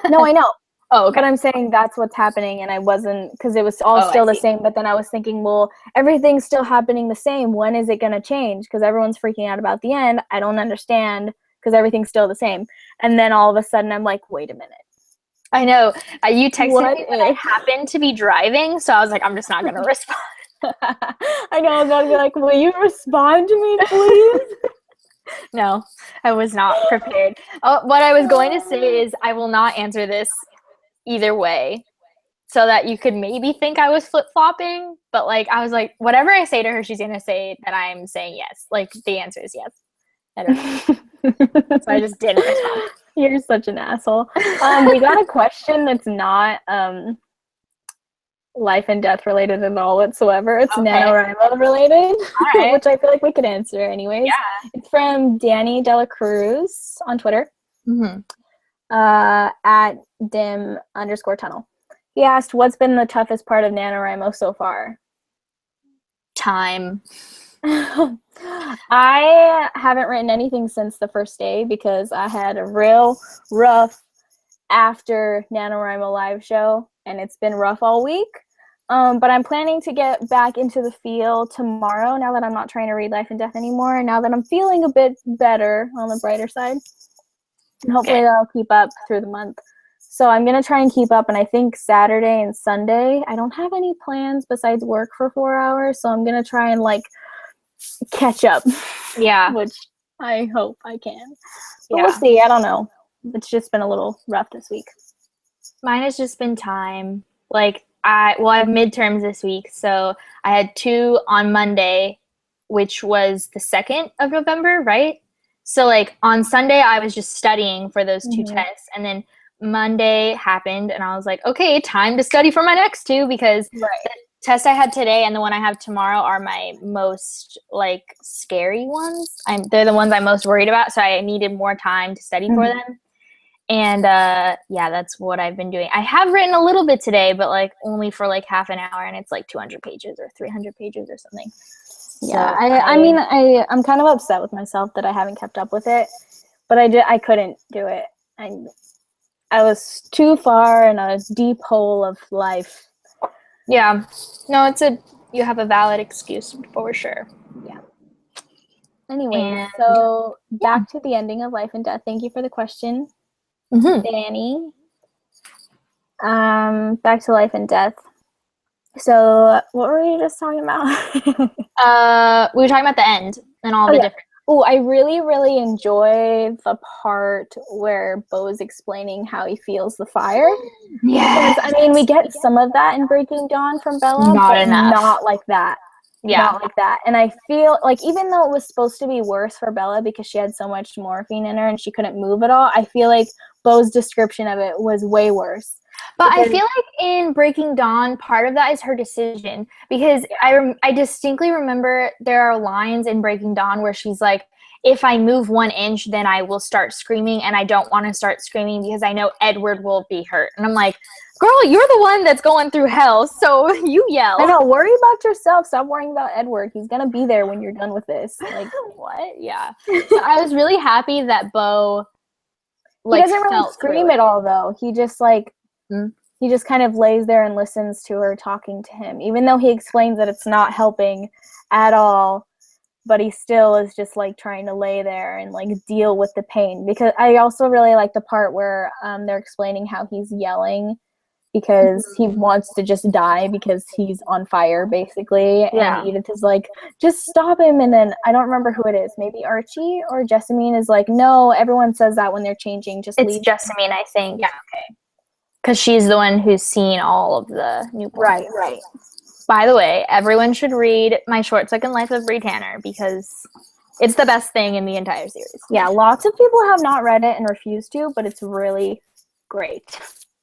No, I know. Oh, okay. But I'm saying that's what's happening, and I wasn't, because it was all still the same, but then I was thinking, well, everything's still happening the same. When is it going to change? Because everyone's freaking out about the end. I don't understand, because everything's still the same. And then all of a sudden, I'm like, wait a minute. I know. You texted me when I happened to be driving, so I was like, I'm just not going to respond. I know, I was going to be like, will you respond to me, please? No, I was not prepared. What I was going to say is I will not answer this either way, so that you could maybe think I was flip-flopping, but like I was like, whatever I say to her, she's gonna say that I'm saying yes. Like the answer is yes. I don't know. So I just didn't respond. You're such an asshole. We got a question that's not life and death related at all whatsoever. It's NaNoWriMo related, which I feel like we could answer anyways. Yeah. It's from Danny Dela Cruz on Twitter. At dim_tunnel. He asked, what's been the toughest part of NaNoWriMo so far? Time. I haven't written anything since the first day because I had a real rough after NaNoWriMo live show, and it's been rough all week. But I'm planning to get back into the field tomorrow now that I'm not trying to read Life and Death anymore, and now that I'm feeling a bit better on the brighter side. And hopefully that'll keep up through the month. So I'm going to try and keep up. And I think Saturday and Sunday, I don't have any plans besides work for 4 hours. So I'm going to try and like catch up. Yeah. Which I hope I can. But Yeah. we'll see. I don't know. It's just been a little rough this week. Mine has just been time. Like, I have midterms this week. So I had 2 on Monday, which was the 2nd of November, right? So, like, on Sunday, I was just studying for those 2 tests. And then Monday happened, and I was like, okay, time to study for my next 2 because the test I had today and the one I have tomorrow are my most, like, scary ones. They're the ones I'm most worried about, so I needed more time to study for them. And, yeah, that's what I've been doing. I have written a little bit today, but, like, only for, like, half an hour, and it's, like, 200 pages or 300 pages or something. Yeah, So I mean, I'm kind of upset with myself that I haven't kept up with it, but I couldn't do it. I was too far in a deep hole of life. Yeah. No, you have a valid excuse for sure. Yeah. Anyway, so back to the ending of life and death. Thank you for the question, Danny. Back to life and death. So what were we just talking about? We were talking about the end and all the different. Oh, I really, really enjoy the part where Bo's explaining how he feels the fire. Yeah. I mean, we get some of that in Breaking Dawn from Bella, Not but enough. not like that. Yeah. Not like that. And I feel like even though it was supposed to be worse for Bella because she had so much morphine in her and she couldn't move at all, I feel like Bo's description of it was way worse. But I feel like in Breaking Dawn, part of that is her decision because I distinctly remember there are lines in Breaking Dawn where she's like, if I move 1 inch, then I will start screaming, and I don't want to start screaming because I know Edward will be hurt. And I'm like, girl, you're the one that's going through hell, so you yell. I know, worry about yourself. Stop worrying about Edward. He's going to be there when you're done with this. Like, what? Yeah. So I was really happy that Bo, like, he doesn't really scream at all, though. He just, like, he just kind of lays there and listens to her talking to him, even though he explains that it's not helping at all. But he still is just, like, trying to lay there and, like, deal with the pain. Because I also really like the part where they're explaining how he's yelling because he wants to just die because he's on fire, basically. Yeah. And Edith is like, just stop him. And then I don't remember who it is. Maybe Archie or Jessamine is like, no, everyone says that when they're changing. Just leave. It's Jessamine, I think. Yeah, okay. Because she's the one who's seen all of the newborns. Right. By the way, everyone should read My Short Second Life of Bree Tanner because it's the best thing in the entire series. Yeah, lots of people have not read it and refuse to, but it's really great.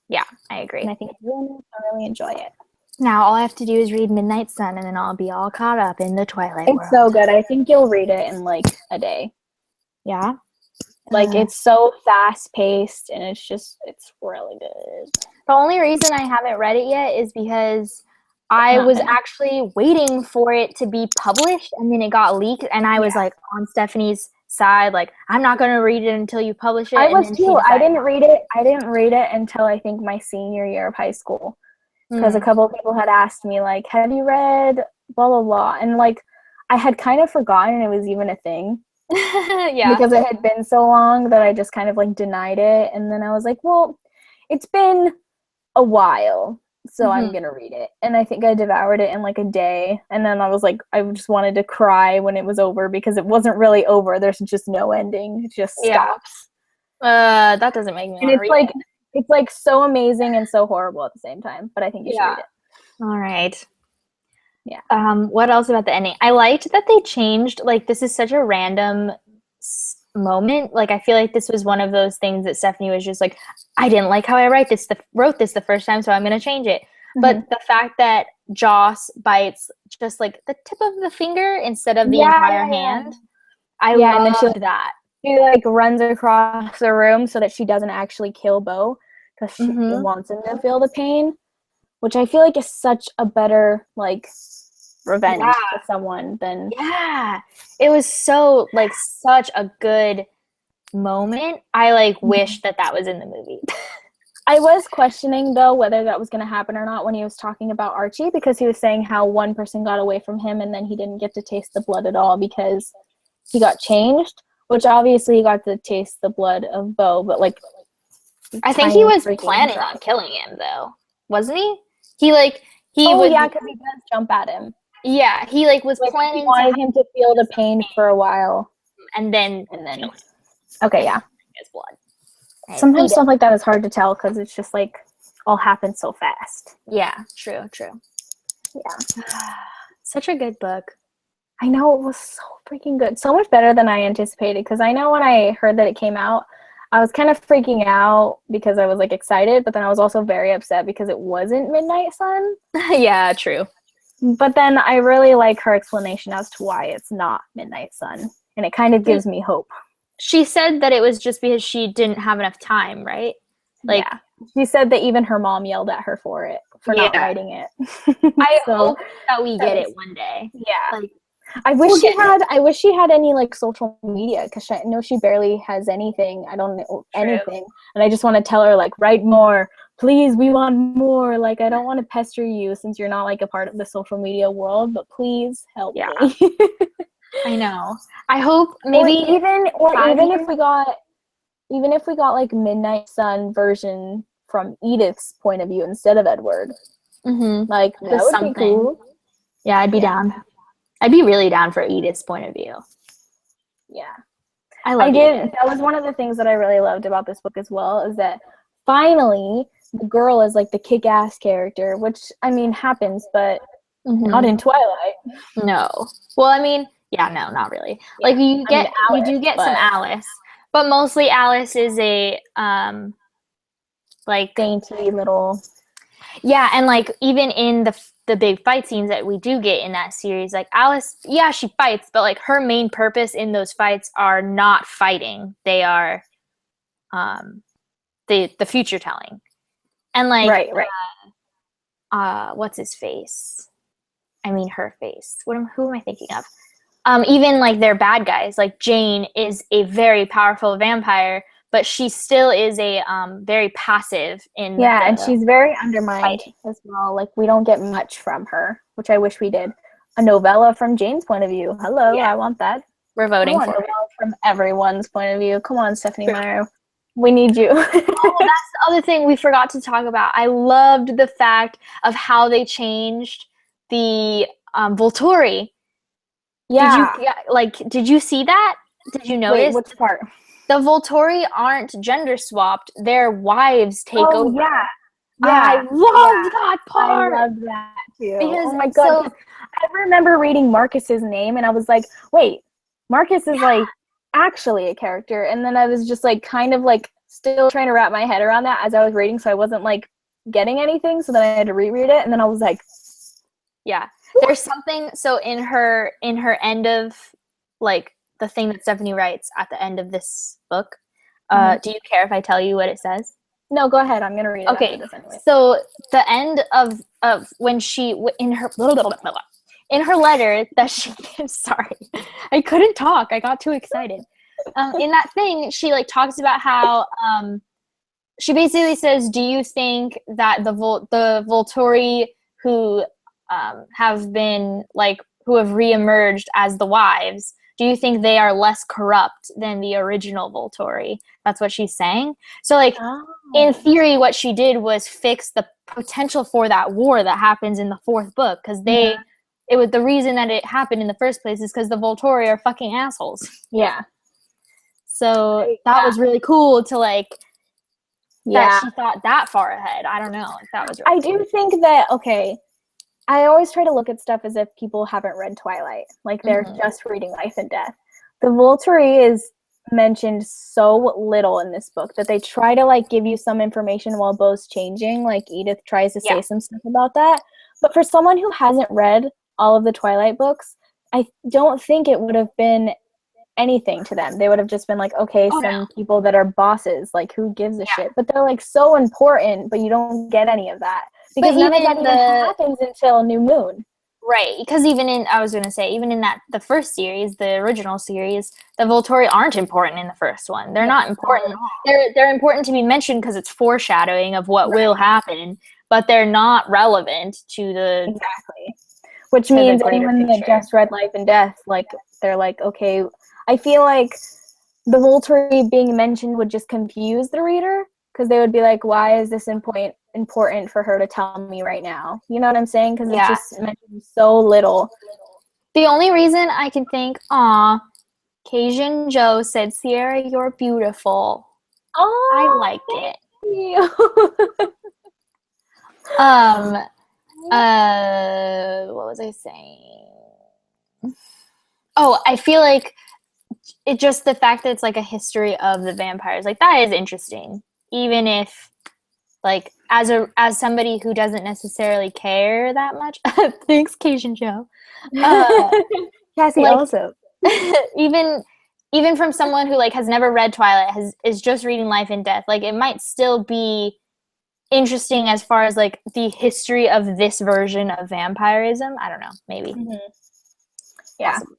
Yeah, I agree. And I think everyone will really enjoy it. Now all I have to do is read Midnight Sun, and then I'll be all caught up in the Twilight world. It's so good. I think you'll read it in, like, a day. Yeah? Like, it's so fast-paced, and it's really good. The only reason I haven't read it yet is because I was actually waiting for it to be published, and then it got leaked, and I was, like, on Stephanie's side, like, I'm not going to read it until you publish it. I was too. I didn't read it until I think my senior year of high school. Because a couple of people had asked me, like, have you read blah, blah, blah? And, like, I had kind of forgotten it was even a thing. Yeah. Because it had been so long that I just kind of, like, denied it. And then I was like, well, it's been a while, so I'm going to read it. And I think I devoured it in, like, a day. And then I was like, I just wanted to cry when it was over because it wasn't really over. There's just no ending. It just stops. That doesn't make me want to read it. It's, like, so amazing and so horrible at the same time. But I think you should read it. All right. Yeah. What else about the ending? I liked that they changed, like, this is such a random moment. Like, I feel like this was one of those things that Stephanie was just like, I didn't like how I wrote this the first time, so I'm going to change it. But the fact that Joss bites just, like, the tip of the finger instead of the entire hand, I loved that. She, like, runs across the room so that she doesn't actually kill Bo because she wants him to feel the pain, which I feel like is such a better, like, revenge for someone than... Yeah. It was so, like, such a good moment. I, like, wish that was in the movie. I was questioning, though, whether that was going to happen or not when he was talking about Archie, because he was saying how one person got away from him and then he didn't get to taste the blood at all because he got changed, which obviously he got to taste the blood of Bo, but, like, I think he was freaking planning drunk. on killing him, though, wasn't he? He was. Yeah, because he does jump at him. Yeah, he was Like, planning he wanted him to feel the pain for a while, and then kill him. Okay, yeah. His blood. Sometimes stuff like that is hard to tell because it's just like all happens so fast. Yeah, true. Yeah. Such a good book. I know, it was so freaking good. So much better than I anticipated, because I know when I heard that it came out, I was kind of freaking out because I was like excited, but then I was also very upset because it wasn't Midnight Sun. Yeah, true. But then I really like her explanation as to why it's not Midnight Sun, and it kind of gives me hope. She said that it was just because she didn't have enough time, right? Like, yeah. She said that even her mom yelled at her for not writing it. I hope that we get it one day. Yeah. Like, I wish she had any like social media, because I know she barely has anything. I don't know anything, and I just want to tell her, like, write more, please. We want more. Like, I don't want to pester you since you're not like a part of the social media world, but please help me. I know. I hope maybe even if we got like Midnight Sun version from Edith's point of view instead of Edward. Like, that would be cool. Yeah, I'd be down. I'd be really down for Edith's point of view. Yeah. I did. That was one of the things that I really loved about this book as well, is that finally the girl is like the kick-ass character, which, I mean, happens, but not in Twilight. No. Well, I mean, no, not really. Yeah. Like, you do get some Alice, but mostly Alice is a like dainty little. Yeah, and like even in the big fight scenes that we do get in that series, like Alice, she fights, but like her main purpose in those fights are not fighting. They are the future telling. And like what's his face? I mean her face. Who am I thinking of? Even like their bad guys, like Jane is a very powerful vampire, but she still is a very passive in and she's very undermined as well. Like, we don't get much from her, which I wish we did. A novella from Jane's point of view. Hello, I want that. We're voting for it. From everyone's point of view. Come on, Stephanie Meyer. We need you. That's the other thing we forgot to talk about. I loved the fact of how they changed the Volturi. Yeah. Did you see that? Did you notice? Wait, which part? The Volturi aren't gender swapped. Their wives take over. Yeah. I loved that part. I loved that too. Because, oh my god. I remember reading Marcus's name and I was like, wait, Marcus is like actually a character. And then I was just like kind of like still trying to wrap my head around that as I was reading, so I wasn't like getting anything, so then I had to reread it, and then I was like, there's something. So in her end of like the thing that Stephanie writes at the end of this book, do you care if I tell you what it says? No, go ahead. I'm gonna read it. Okay. After this anyway. So the end of when she in her letter that she sorry, I couldn't talk. I got too excited. In that thing, she like talks about how she basically says, "Do you think that the Volturi who have been like who have reemerged as the wives, do you think they are less corrupt than the original Volturi?" That's what she's saying. So like in theory, what she did was fix the potential for that war that happens in the fourth book, because it was the reason that it happened in the first place is because the Volturi are fucking assholes. Yeah. So that was really cool to like that she thought that far ahead. I don't know if that was really cool. Do think that I always try to look at stuff as if people haven't read Twilight. Like they're just reading Life and Death. The Volturi is mentioned so little in this book that they try to like give you some information while Beau's changing. Like Edith tries to say some stuff about that. But for someone who hasn't read all of the Twilight books, I don't think it would have been anything to them. They would have just been like, okay, people that are bosses, like who gives a shit? But they're like so important, but you don't get any of that. Because none of that even happens until New Moon. Right, because even in the first series, the original series, the Volturi aren't important in the first one. They're not important. They're important to be mentioned because it's foreshadowing of what will happen, but they're not relevant to the Which means anyone that just read Life and Death, like they're like, okay, I feel like the Volturi being mentioned would just confuse the reader. because they would be like, why is this important for her to tell me right now? You know what I'm saying? Because it's just mentioned so little. The only reason I can think, Cajun Joe said, Sierra, you're beautiful. Oh, I liked it. What was I saying? Oh, I feel like it just the fact that it's like a history of the vampires, like that is interesting. Even if like as somebody who doesn't necessarily care that much. Thanks, Cajun Joe. Cassie like, also. even from someone who like has never read Twilight, is just reading Life and Death, like it might still be interesting as far as like the history of this version of vampirism. I don't know, maybe. Yeah. Possibly.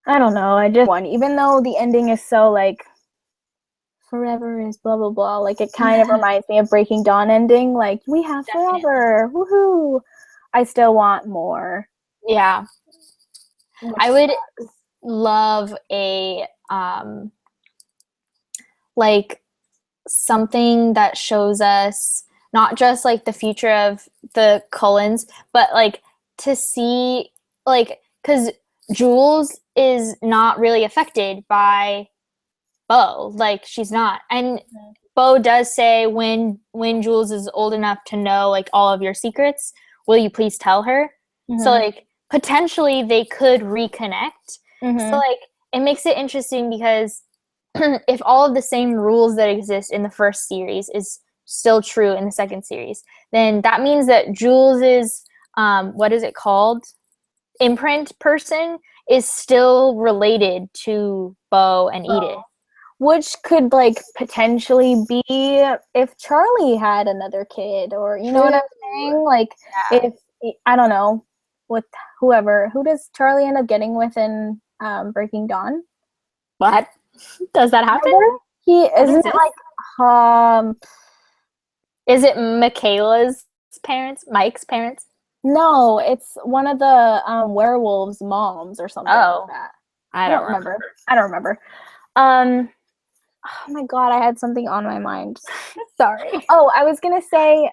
I don't know. I just even though the ending is so like forever is blah blah blah, like it kind of reminds me of Breaking Dawn ending, like we have forever, woohoo. I still want more. Yeah. I would love a like something that shows us not just like the future of the Cullens, but like to see like, because Jules is not really affected by Beau, like she's not, and Beau does say when Jules is old enough to know like all of your secrets, will you please tell her? So like potentially they could reconnect. So like it makes it interesting because if all of the same rules that exist in the first series is still true in the second series, then that means that Jules's what is it called, imprint person, is still related to Beau and Edith. Which could like potentially be if Charlie had another kid, or you know what I'm saying? Like if I don't know, with whoever, who does Charlie end up getting with in Breaking Dawn? What? Does that happen? He isn't it like is it Michaela's parents? Mike's parents? No, it's one of the werewolves' moms or something like that. I don't remember. I don't remember. Oh my god, I had something on my mind. Sorry. Oh, I was gonna say,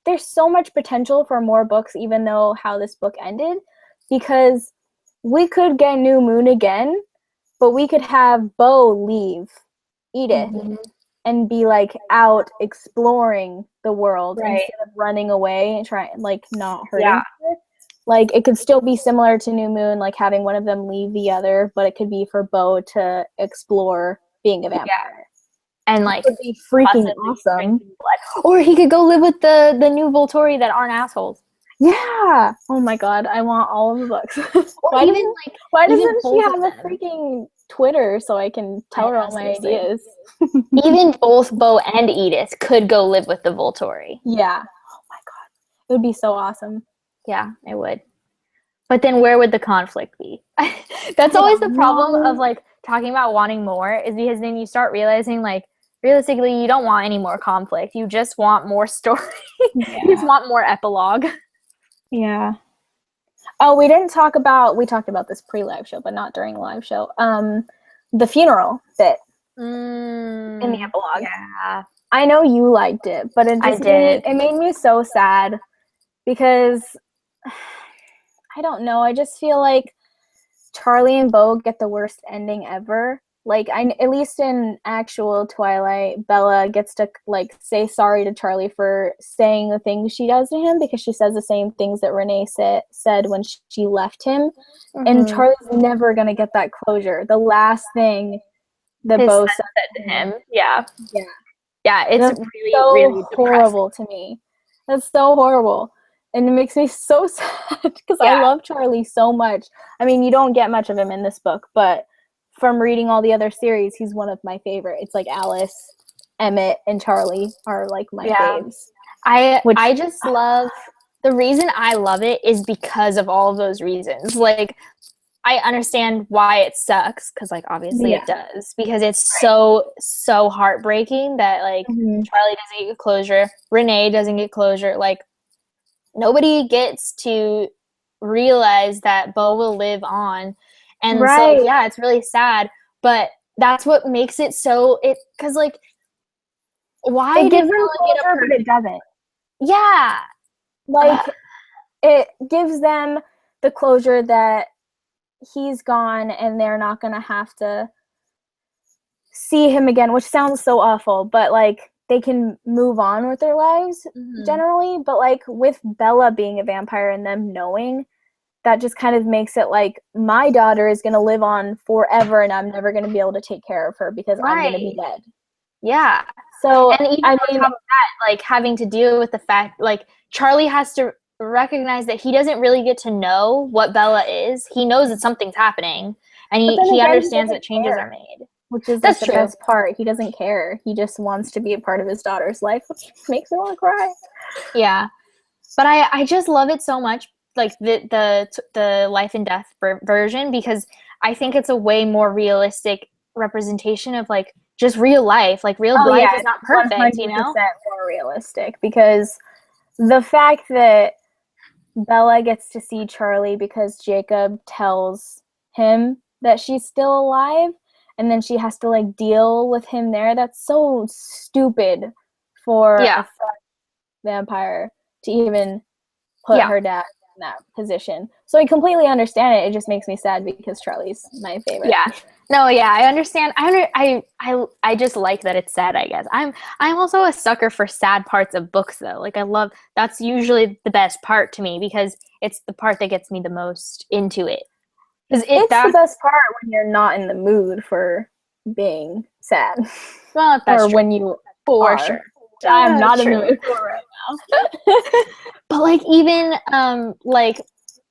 there's so much potential for more books, even though how this book ended, because we could get New Moon again, but we could have Beau leave Edith and be like out exploring the world instead of running away and trying like not hurting her. Like it could still be similar to New Moon, like having one of them leave the other, but it could be for Beau to explore being a vampire. And like it would be freaking awesome. Or he could go live with the new Volturi that aren't assholes. Yeah. Oh my god, I want all of the books. Why doesn't she have a freaking Twitter so I can tell her all my ideas? Even both Beau and Edith could go live with the Volturi. Yeah. Oh my god. It would be so awesome. Yeah, it would. But then where would the conflict be? That's always the problem of like talking about wanting more, is because then you start realizing like realistically you don't want any more conflict. You just want more story. You just want more epilogue. Yeah. Oh, we talked about this pre-live show, but not during the live show. The funeral bit in the epilogue. Yeah. I know you liked it, but it made me so sad because I don't know. I just feel like Charlie and Beau get the worst ending ever. Like at least in actual Twilight, Bella gets to like say sorry to Charlie for saying the things she does to him, because she says the same things that Renee said when she left him. And Charlie's never gonna get that closure. The last thing that Beau said to him. Yeah. It's That's really, so really horrible to me. That's so horrible. And it makes me so sad because I love Charlie so much. I mean, you don't get much of him in this book, but from reading all the other series, he's one of my favorite. It's like Alice, Emmett, and Charlie are like my faves. I just love, the reason I love it is because of all of those reasons. Like, I understand why it sucks, because like obviously it does, because it's so heartbreaking that like Charlie doesn't get closure, Renee doesn't get closure, like nobody gets to realize that Beau will live on. And so, yeah, it's really sad. But that's what makes it so because like why It did gives them Bella get closure, but it doesn't. Yeah. Like, it gives them the closure that he's gone and they're not going to have to see him again, which sounds so awful, but like they can move on with their lives generally. But like with Bella being a vampire and them knowing, that just kind of makes it like my daughter is going to live on forever and I'm never going to be able to take care of her because I'm going to be dead. Yeah. So, and even on top of that, like having to deal with the fact, like Charlie has to recognize that he doesn't really get to know what Bella is. He knows that something's happening, and he understands that changes are made. Which is like the best part. He doesn't care. He just wants to be a part of his daughter's life, which makes me want to cry. Yeah. But I just love it so much, like the life and death version, because I think it's a way more realistic representation of like just real life. Like real life is not perfect, you know? 100% more realistic, because the fact that Bella gets to see Charlie because Jacob tells him that she's still alive, and then she has to like deal with him there. That's so stupid for a vampire to even put her dad in that position. So I completely understand it. It just makes me sad because Charlie's my favorite. Yeah. No, yeah, I understand. I just like that it's sad, I guess. I'm also a sucker for sad parts of books though. Like that's usually the best part to me because it's the part that gets me the most into it. It's the best part when you're not in the mood for being sad. Well, that's true. When you for sure. I'm not in the mood for it right now. But like even like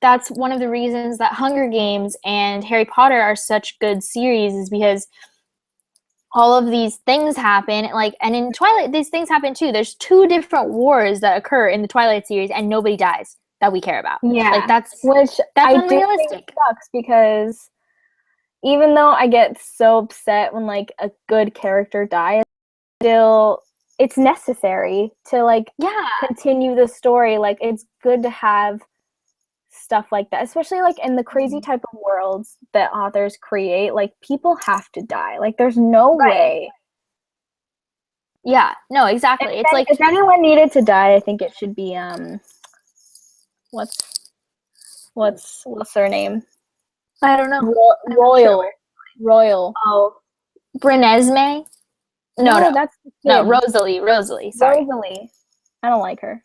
that's one of the reasons that Hunger Games and Harry Potter are such good series, is because all of these things happen, like, and in Twilight these things happen too. There's 2 different wars that occur in the Twilight series and nobody dies that we care about. Yeah. Like that's unrealistic. Think sucks because even though I get so upset when like a good character dies, still it's necessary to like continue the story. Like it's good to have stuff like that, especially like in the crazy type of worlds that authors create. Like people have to die. Like there's no way. Yeah, no, exactly. It's like if anyone needed to die, I think it should be what's her name? I don't know. Royal. Oh, Renesmee? No, that's Rosalie. Sorry. Rosalie. I don't like her.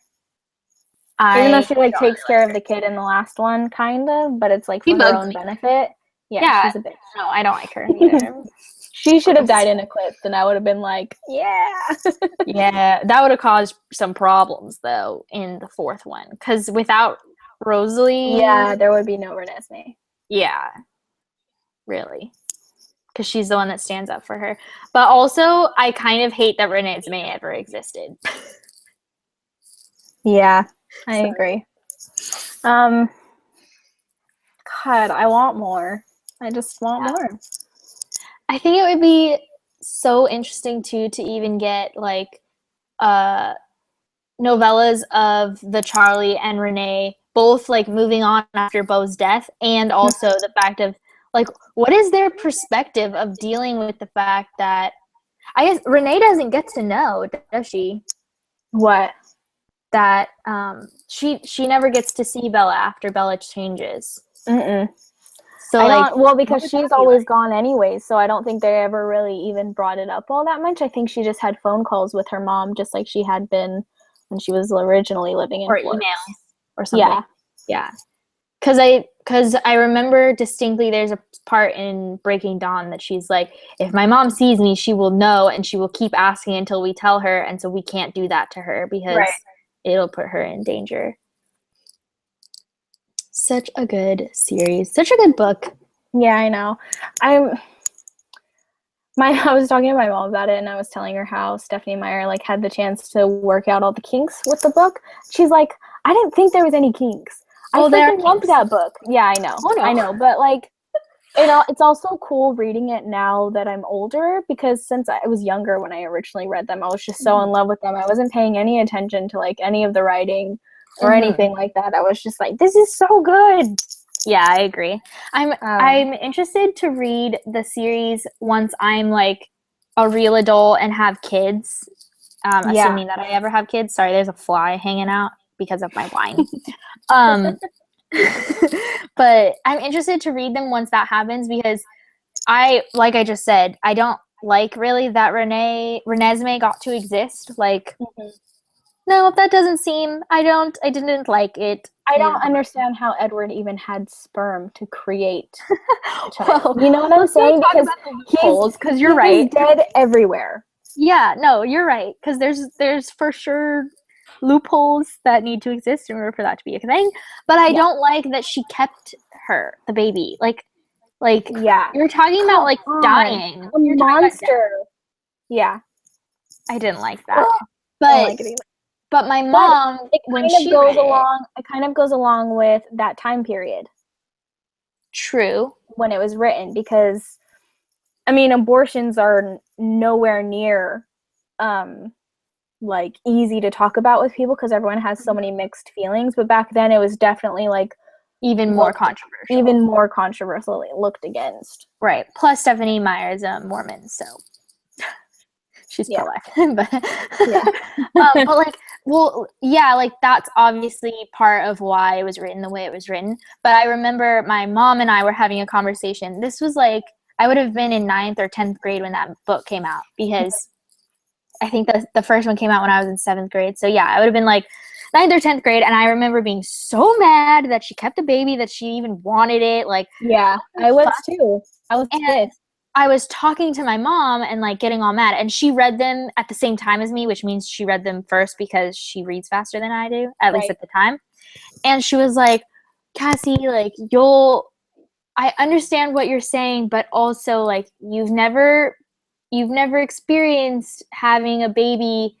Even though she like takes care of the kid in the last one, kind of, but it's like for her own benefit. Yeah, she's a bitch. No, I don't like her either. She should have died in Eclipse, and I would have been like, yeah. Yeah, that would have caused some problems though in the 4th one, because without Rosalie, there would be no Renesmee. Yeah, really, because she's the one that stands up for her. But also, I kind of hate that Renesmee ever existed. Yeah. I agree. God, I want more. I just want more. I think it would be so interesting too to even get like novellas of the Charlie and Renee both like moving on after Beau's death, and also the fact of like what is their perspective of dealing with the fact that I guess Renee doesn't get to know, does she? What? That she never gets to see Bella after Bella changes. So because she's always gone anyways, so I don't think they ever really even brought it up all that much. I think she just had phone calls with her mom, just like she had been when she was originally living in Florida. Emails or something. Yeah. Because I remember distinctly there's a part in Breaking Dawn that she's like, if my mom sees me, she will know, and she will keep asking until we tell her, and so we can't do that to her because it'll put her in danger. Such a good series. Such a good book. Yeah, I know. I was talking to my mom about it, and I was telling her how Stephanie Meyer like had the chance to work out all the kinks with the book. She's like, I didn't think there was any kinks. I freaking loved that book. Yeah, I know. Oh, no. I know, but like, it's also cool reading it now that I'm older, because since I was younger when I originally read them, I was just so in love with them. I wasn't paying any attention to like any of the writing or anything like that. I was just like, this is so good. Yeah, I agree. I'm interested to read the series once I'm like a real adult and have kids. Yeah. Assuming that I ever have kids. Sorry, there's a fly hanging out because of my wine. um, but I'm interested to read them once that happens because like I just said, I don't like really that Renesmee got to exist. Like, no, that doesn't seem. I didn't like it. I don't understand how Edward even had sperm to create a child. You know what I'm let's not saying? talk Because about the loopholes, because you're he's right. dead everywhere. Yeah, no, you're right. Because there's for sure loopholes that need to exist in order for that to be a thing. But I don't like that she kept the baby. Like Yeah. you're talking about like dying. A monster. Yeah. I didn't like that. I But don't like it either. But my mom, it when she read it kind of goes along with that time period. True. When it was written, because I mean, abortions are nowhere near like easy to talk about with people because everyone has so many mixed feelings, but back then it was definitely like even more controversially looked against. Right. Plus Stephanie Meyer is a Mormon, so she's pro-life. But like, well, yeah, like that's obviously part of why it was written the way it was written. But I remember my mom and I were having a conversation. This was like, I would have been in 9th or 10th grade when that book came out, because I think the first one came out when I was in 7th grade. So yeah, I would have been like 9th or 10th grade. And I remember being so mad that she kept the baby, that she even wanted it. Like, yeah, I was too. I was pissed. I was talking to my mom and like getting all mad, and she read them at the same time as me, which means she read them first because she reads faster than I do, at least at the time. And she was like, Cassie, like I understand what you're saying, but also like you've never experienced having a baby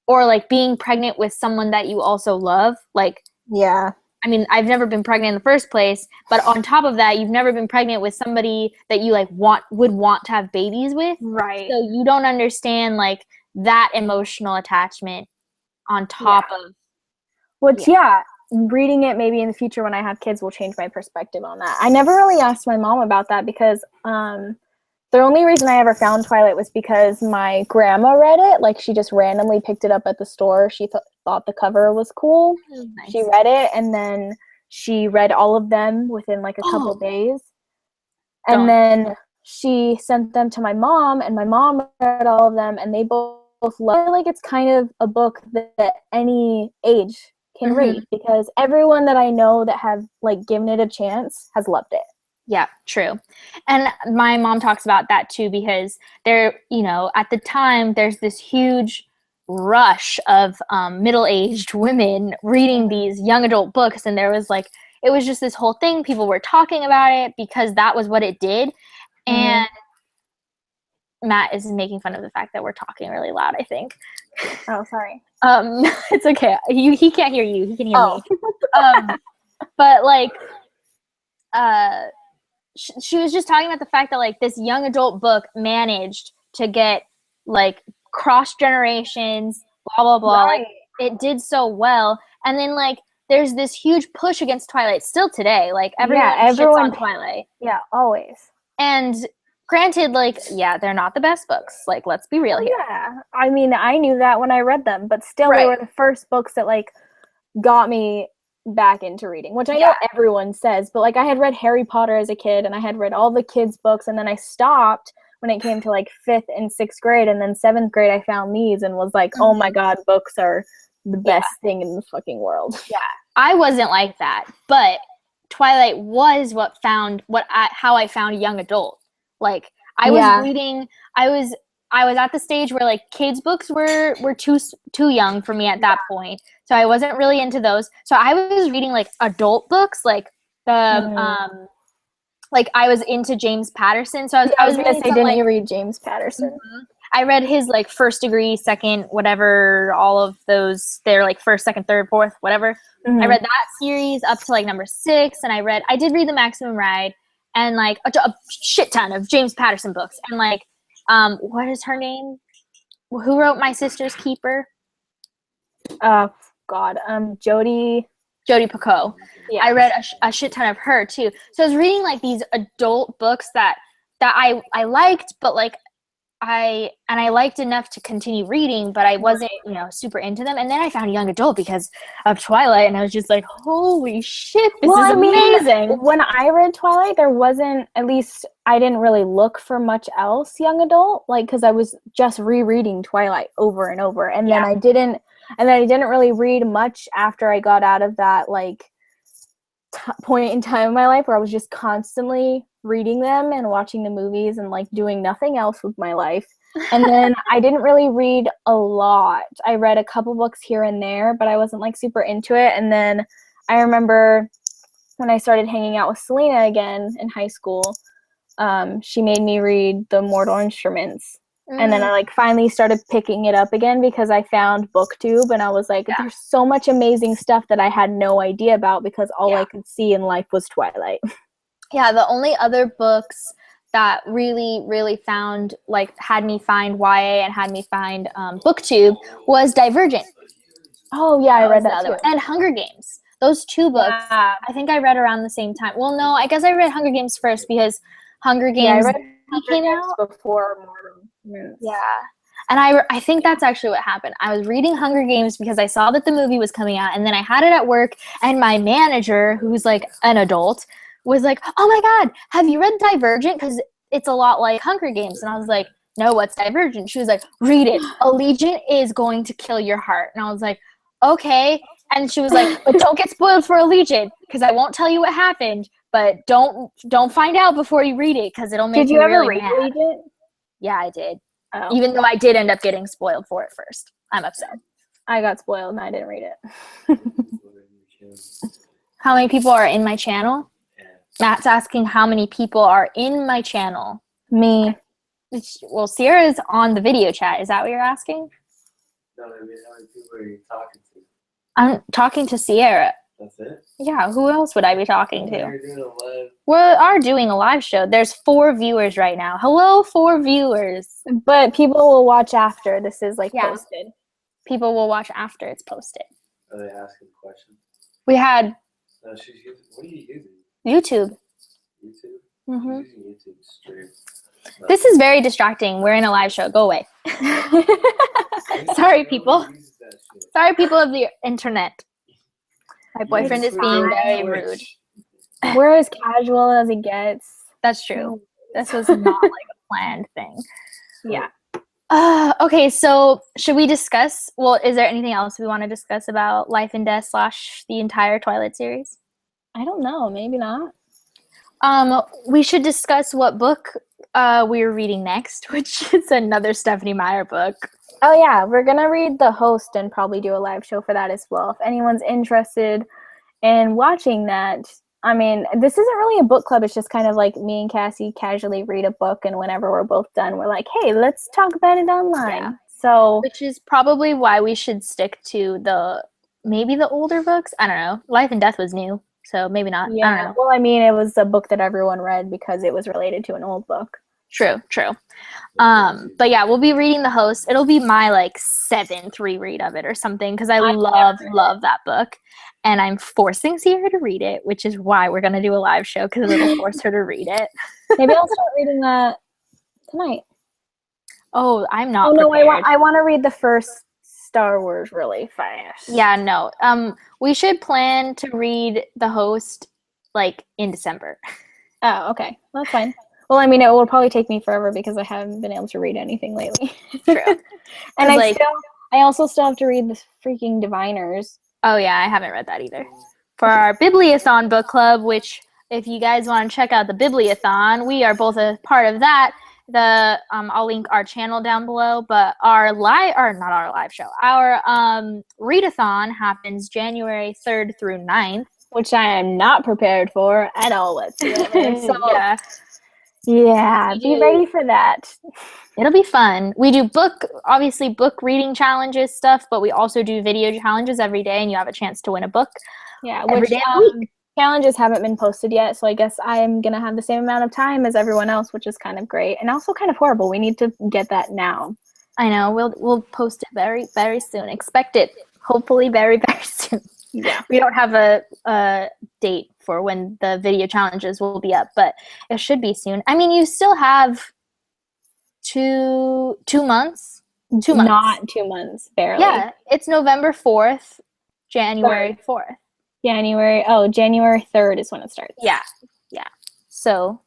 or like being pregnant with someone that you also love. Like, yeah. I mean, I've never been pregnant in the first place, but on top of that, you've never been pregnant with somebody that you like would want to have babies with. Right. So you don't understand like that emotional attachment on top of. Which, reading it maybe in the future when I have kids will change my perspective on that. I never really asked my mom about that because the only reason I ever found Twilight was because my grandma read it. Like, she just randomly picked it up at the store. She thought the cover was cool. Nice. She read it, and then she read all of them within like a couple days. And then she sent them to my mom, and my mom read all of them, and they both loved it. Like, it's kind of a book that any age can read, because everyone that I know that have like given it a chance has loved it. Yeah, true. And my mom talks about that too, because there, you know, at the time there's this huge rush of middle-aged women reading these young adult books, and there was like, it was just this whole thing. People were talking about it because that was what it did. And Matt is making fun of the fact that we're talking really loud, I think. Oh, sorry. It's okay. He can't hear you. He can hear me. But like, she was just talking about the fact that like this young adult book managed to get like cross generations, blah blah blah. Right. Like, it did so well, and then like there's this huge push against Twilight still today. Like everyone shits on Twilight. Yeah, always. And granted, like, yeah, they're not the best books. Like, let's be real here. Yeah, I mean, I knew that when I read them, but still, they were the first books that like got me back into reading, which I know everyone says, but like I had read Harry Potter as a kid, and I had read all the kids' books, and then I stopped when it came to like 5th and 6th grade, and then 7th grade I found these and was like, oh my god, books are the best thing in the fucking world. Yeah, I wasn't like that, but Twilight was how I found young adult. Like, I was reading, I was at the stage where like kids books were too young for me at that point. So I wasn't really into those. So I was reading like adult books, like the like I was into James Patterson. So I was gonna say, didn't you read James Patterson? I read his like First Degree, Second, whatever, all of those. They're like first, second, third, fourth, whatever. I read that series up to like number 6, and I did read The Maximum Ride, and like a shit ton of James Patterson books, and like what is her name? Who wrote My Sister's Keeper? God, Jodi. Jodi Picoult. Yeah. I read a shit ton of her too. So I was reading like these adult books that I liked, but like I liked enough to continue reading, but I wasn't, super into them. And then I found young adult because of Twilight, and I was just like, holy shit, this is amazing. When I read Twilight, there wasn't, at least I didn't really look for much else young adult, like, because I was just rereading Twilight over and over, and then I didn't really read much after I got out of that like point in time in my life where I was just constantly reading them and watching the movies and like doing nothing else with my life. And then I didn't really read a lot. I read a couple books here and there, but I wasn't like super into it. And then I remember when I started hanging out with Selena again in high school, she made me read The Mortal Instruments. And then I like finally started picking it up again because I found BookTube, and I was like, there's so much amazing stuff that I had no idea about because all I could see in life was Twilight. Yeah, the only other books that really, really had me find YA and had me find BookTube was Divergent. Oh, yeah, I read that too. And Hunger Games. Those two books, I think I read around the same time. Well, no, I guess I read Hunger Games first because Hunger Games came out before Mortal. Yeah. And I think that's actually what happened. I was reading Hunger Games because I saw that the movie was coming out, and then I had it at work, and my manager, who's like an adult, was like, oh my God, have you read Divergent? Because it's a lot like Hunger Games. And I was like, no, what's Divergent? She was like, read it. Allegiant is going to kill your heart. And I was like, okay. And she was like, but don't get spoiled for Allegiant because I won't tell you what happened, but don't find out before you read it because it'll make you really mad. Did you ever read Allegiant? Yeah, I did. Oh. Even though I did end up getting spoiled for it first. I'm upset. I got spoiled and I didn't read it. How many people are in my channel? Matt's asking how many people are in my channel. Me. Well, Sierra's on the video chat. Is that what you're asking? No, I mean, how many people are you talking to? I'm talking to Sierra. That's it? Yeah, who else would I be talking to? You're doing a live. We are doing a live show. There's 4 viewers right now. Hello, 4 viewers. But people will watch after this is like posted. People will watch after it's posted. Are they asking questions? We had. No, she's using. What are you using? YouTube. YouTube? Mm-hmm. She's using YouTube stream. This is very distracting. We're in a live show. Go away. Sorry, people. Sorry, people of the internet. My boyfriend is being very rude. We're as casual as it gets. That's true. This was not like a planned thing. Yeah. Okay, so should we discuss, is there anything else we want to discuss about Life and Death / the entire Twilight series? I don't know. Maybe not. We should discuss what book we're reading next, which is another Stephanie Meyer book. Oh, yeah. We're going to read The Host and probably do a live show for that as well. If anyone's interested in watching that. I mean, this isn't really a book club. It's just kind of like me and Cassie casually read a book, and whenever we're both done, we're like, hey, let's talk about it online. Yeah. So, which is probably why we should stick to maybe the older books. I don't know. Life and Death was new, so maybe not. Yeah. I don't know. Well, I mean, it was a book that everyone read because it was related to an old book. True. But yeah, we'll be reading The Host. It'll be my 7th reread of it or something because I love that book. And I'm forcing Sierra to read it, which is why we're going to do a live show because it'll force her to read it. Maybe I'll start reading that tonight. Oh, I'm not prepared. No, I want to read the first Star Wars really fast. Yeah, no. We should plan to read The Host in December. Oh, okay. That's fine. Well, I mean, it will probably take me forever because I haven't been able to read anything lately. True. And I also still have to read the freaking Diviners. Oh, yeah, I haven't read that either. For our Bibliothon book club, which if you guys want to check out the Bibliothon, we are both a part of that. I'll link our channel down below, but our readathon happens January 3rd through 9th. Which I am not prepared for at all whatsoever. So, yeah, be ready for that. It'll be fun. We do book reading challenges stuff, but we also do video challenges every day, and you have a chance to win a book. Yeah, which challenges haven't been posted yet, so I guess I'm going to have the same amount of time as everyone else, which is kind of great, and also kind of horrible. We need to get that now. I know. We'll post it very, very soon. Expect it, hopefully, very, very soon. Yeah. We don't have a date for when the video challenges will be up, but it should be soon. I mean, you still have two months. 2 months. Not 2 months, barely. Yeah, it's November 4th, January 4th. January 3rd is when it starts. Yeah. So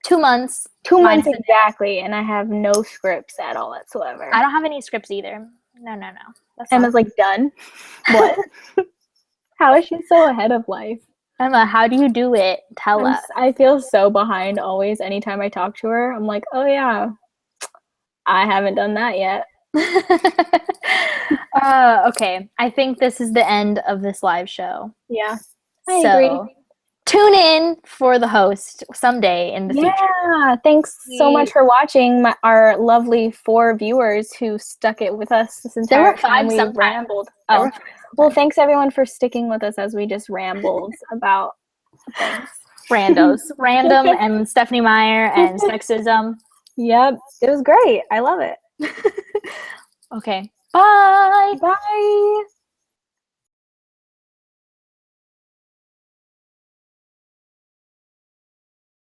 2 months. 2 months minus exactly, and I have no scripts at all whatsoever. I don't have any scripts either. No. That's Emma's like, done? What? How is she so ahead of life? Emma, how do you do it? Tell us. I feel so behind always anytime I talk to her. I'm like, oh yeah, I haven't done that yet. Okay, I think this is the end of this live show. Yeah, I I agree. Tune in for the host someday in the future. Yeah, thanks so much for watching, our lovely 4 viewers who stuck it with us this entire time we rambled. Oh, well, thanks everyone for sticking with us as we just rambled about things. Random, and Stephanie Meyer and sexism. Yep, it was great. I love it. Okay, bye. Bye.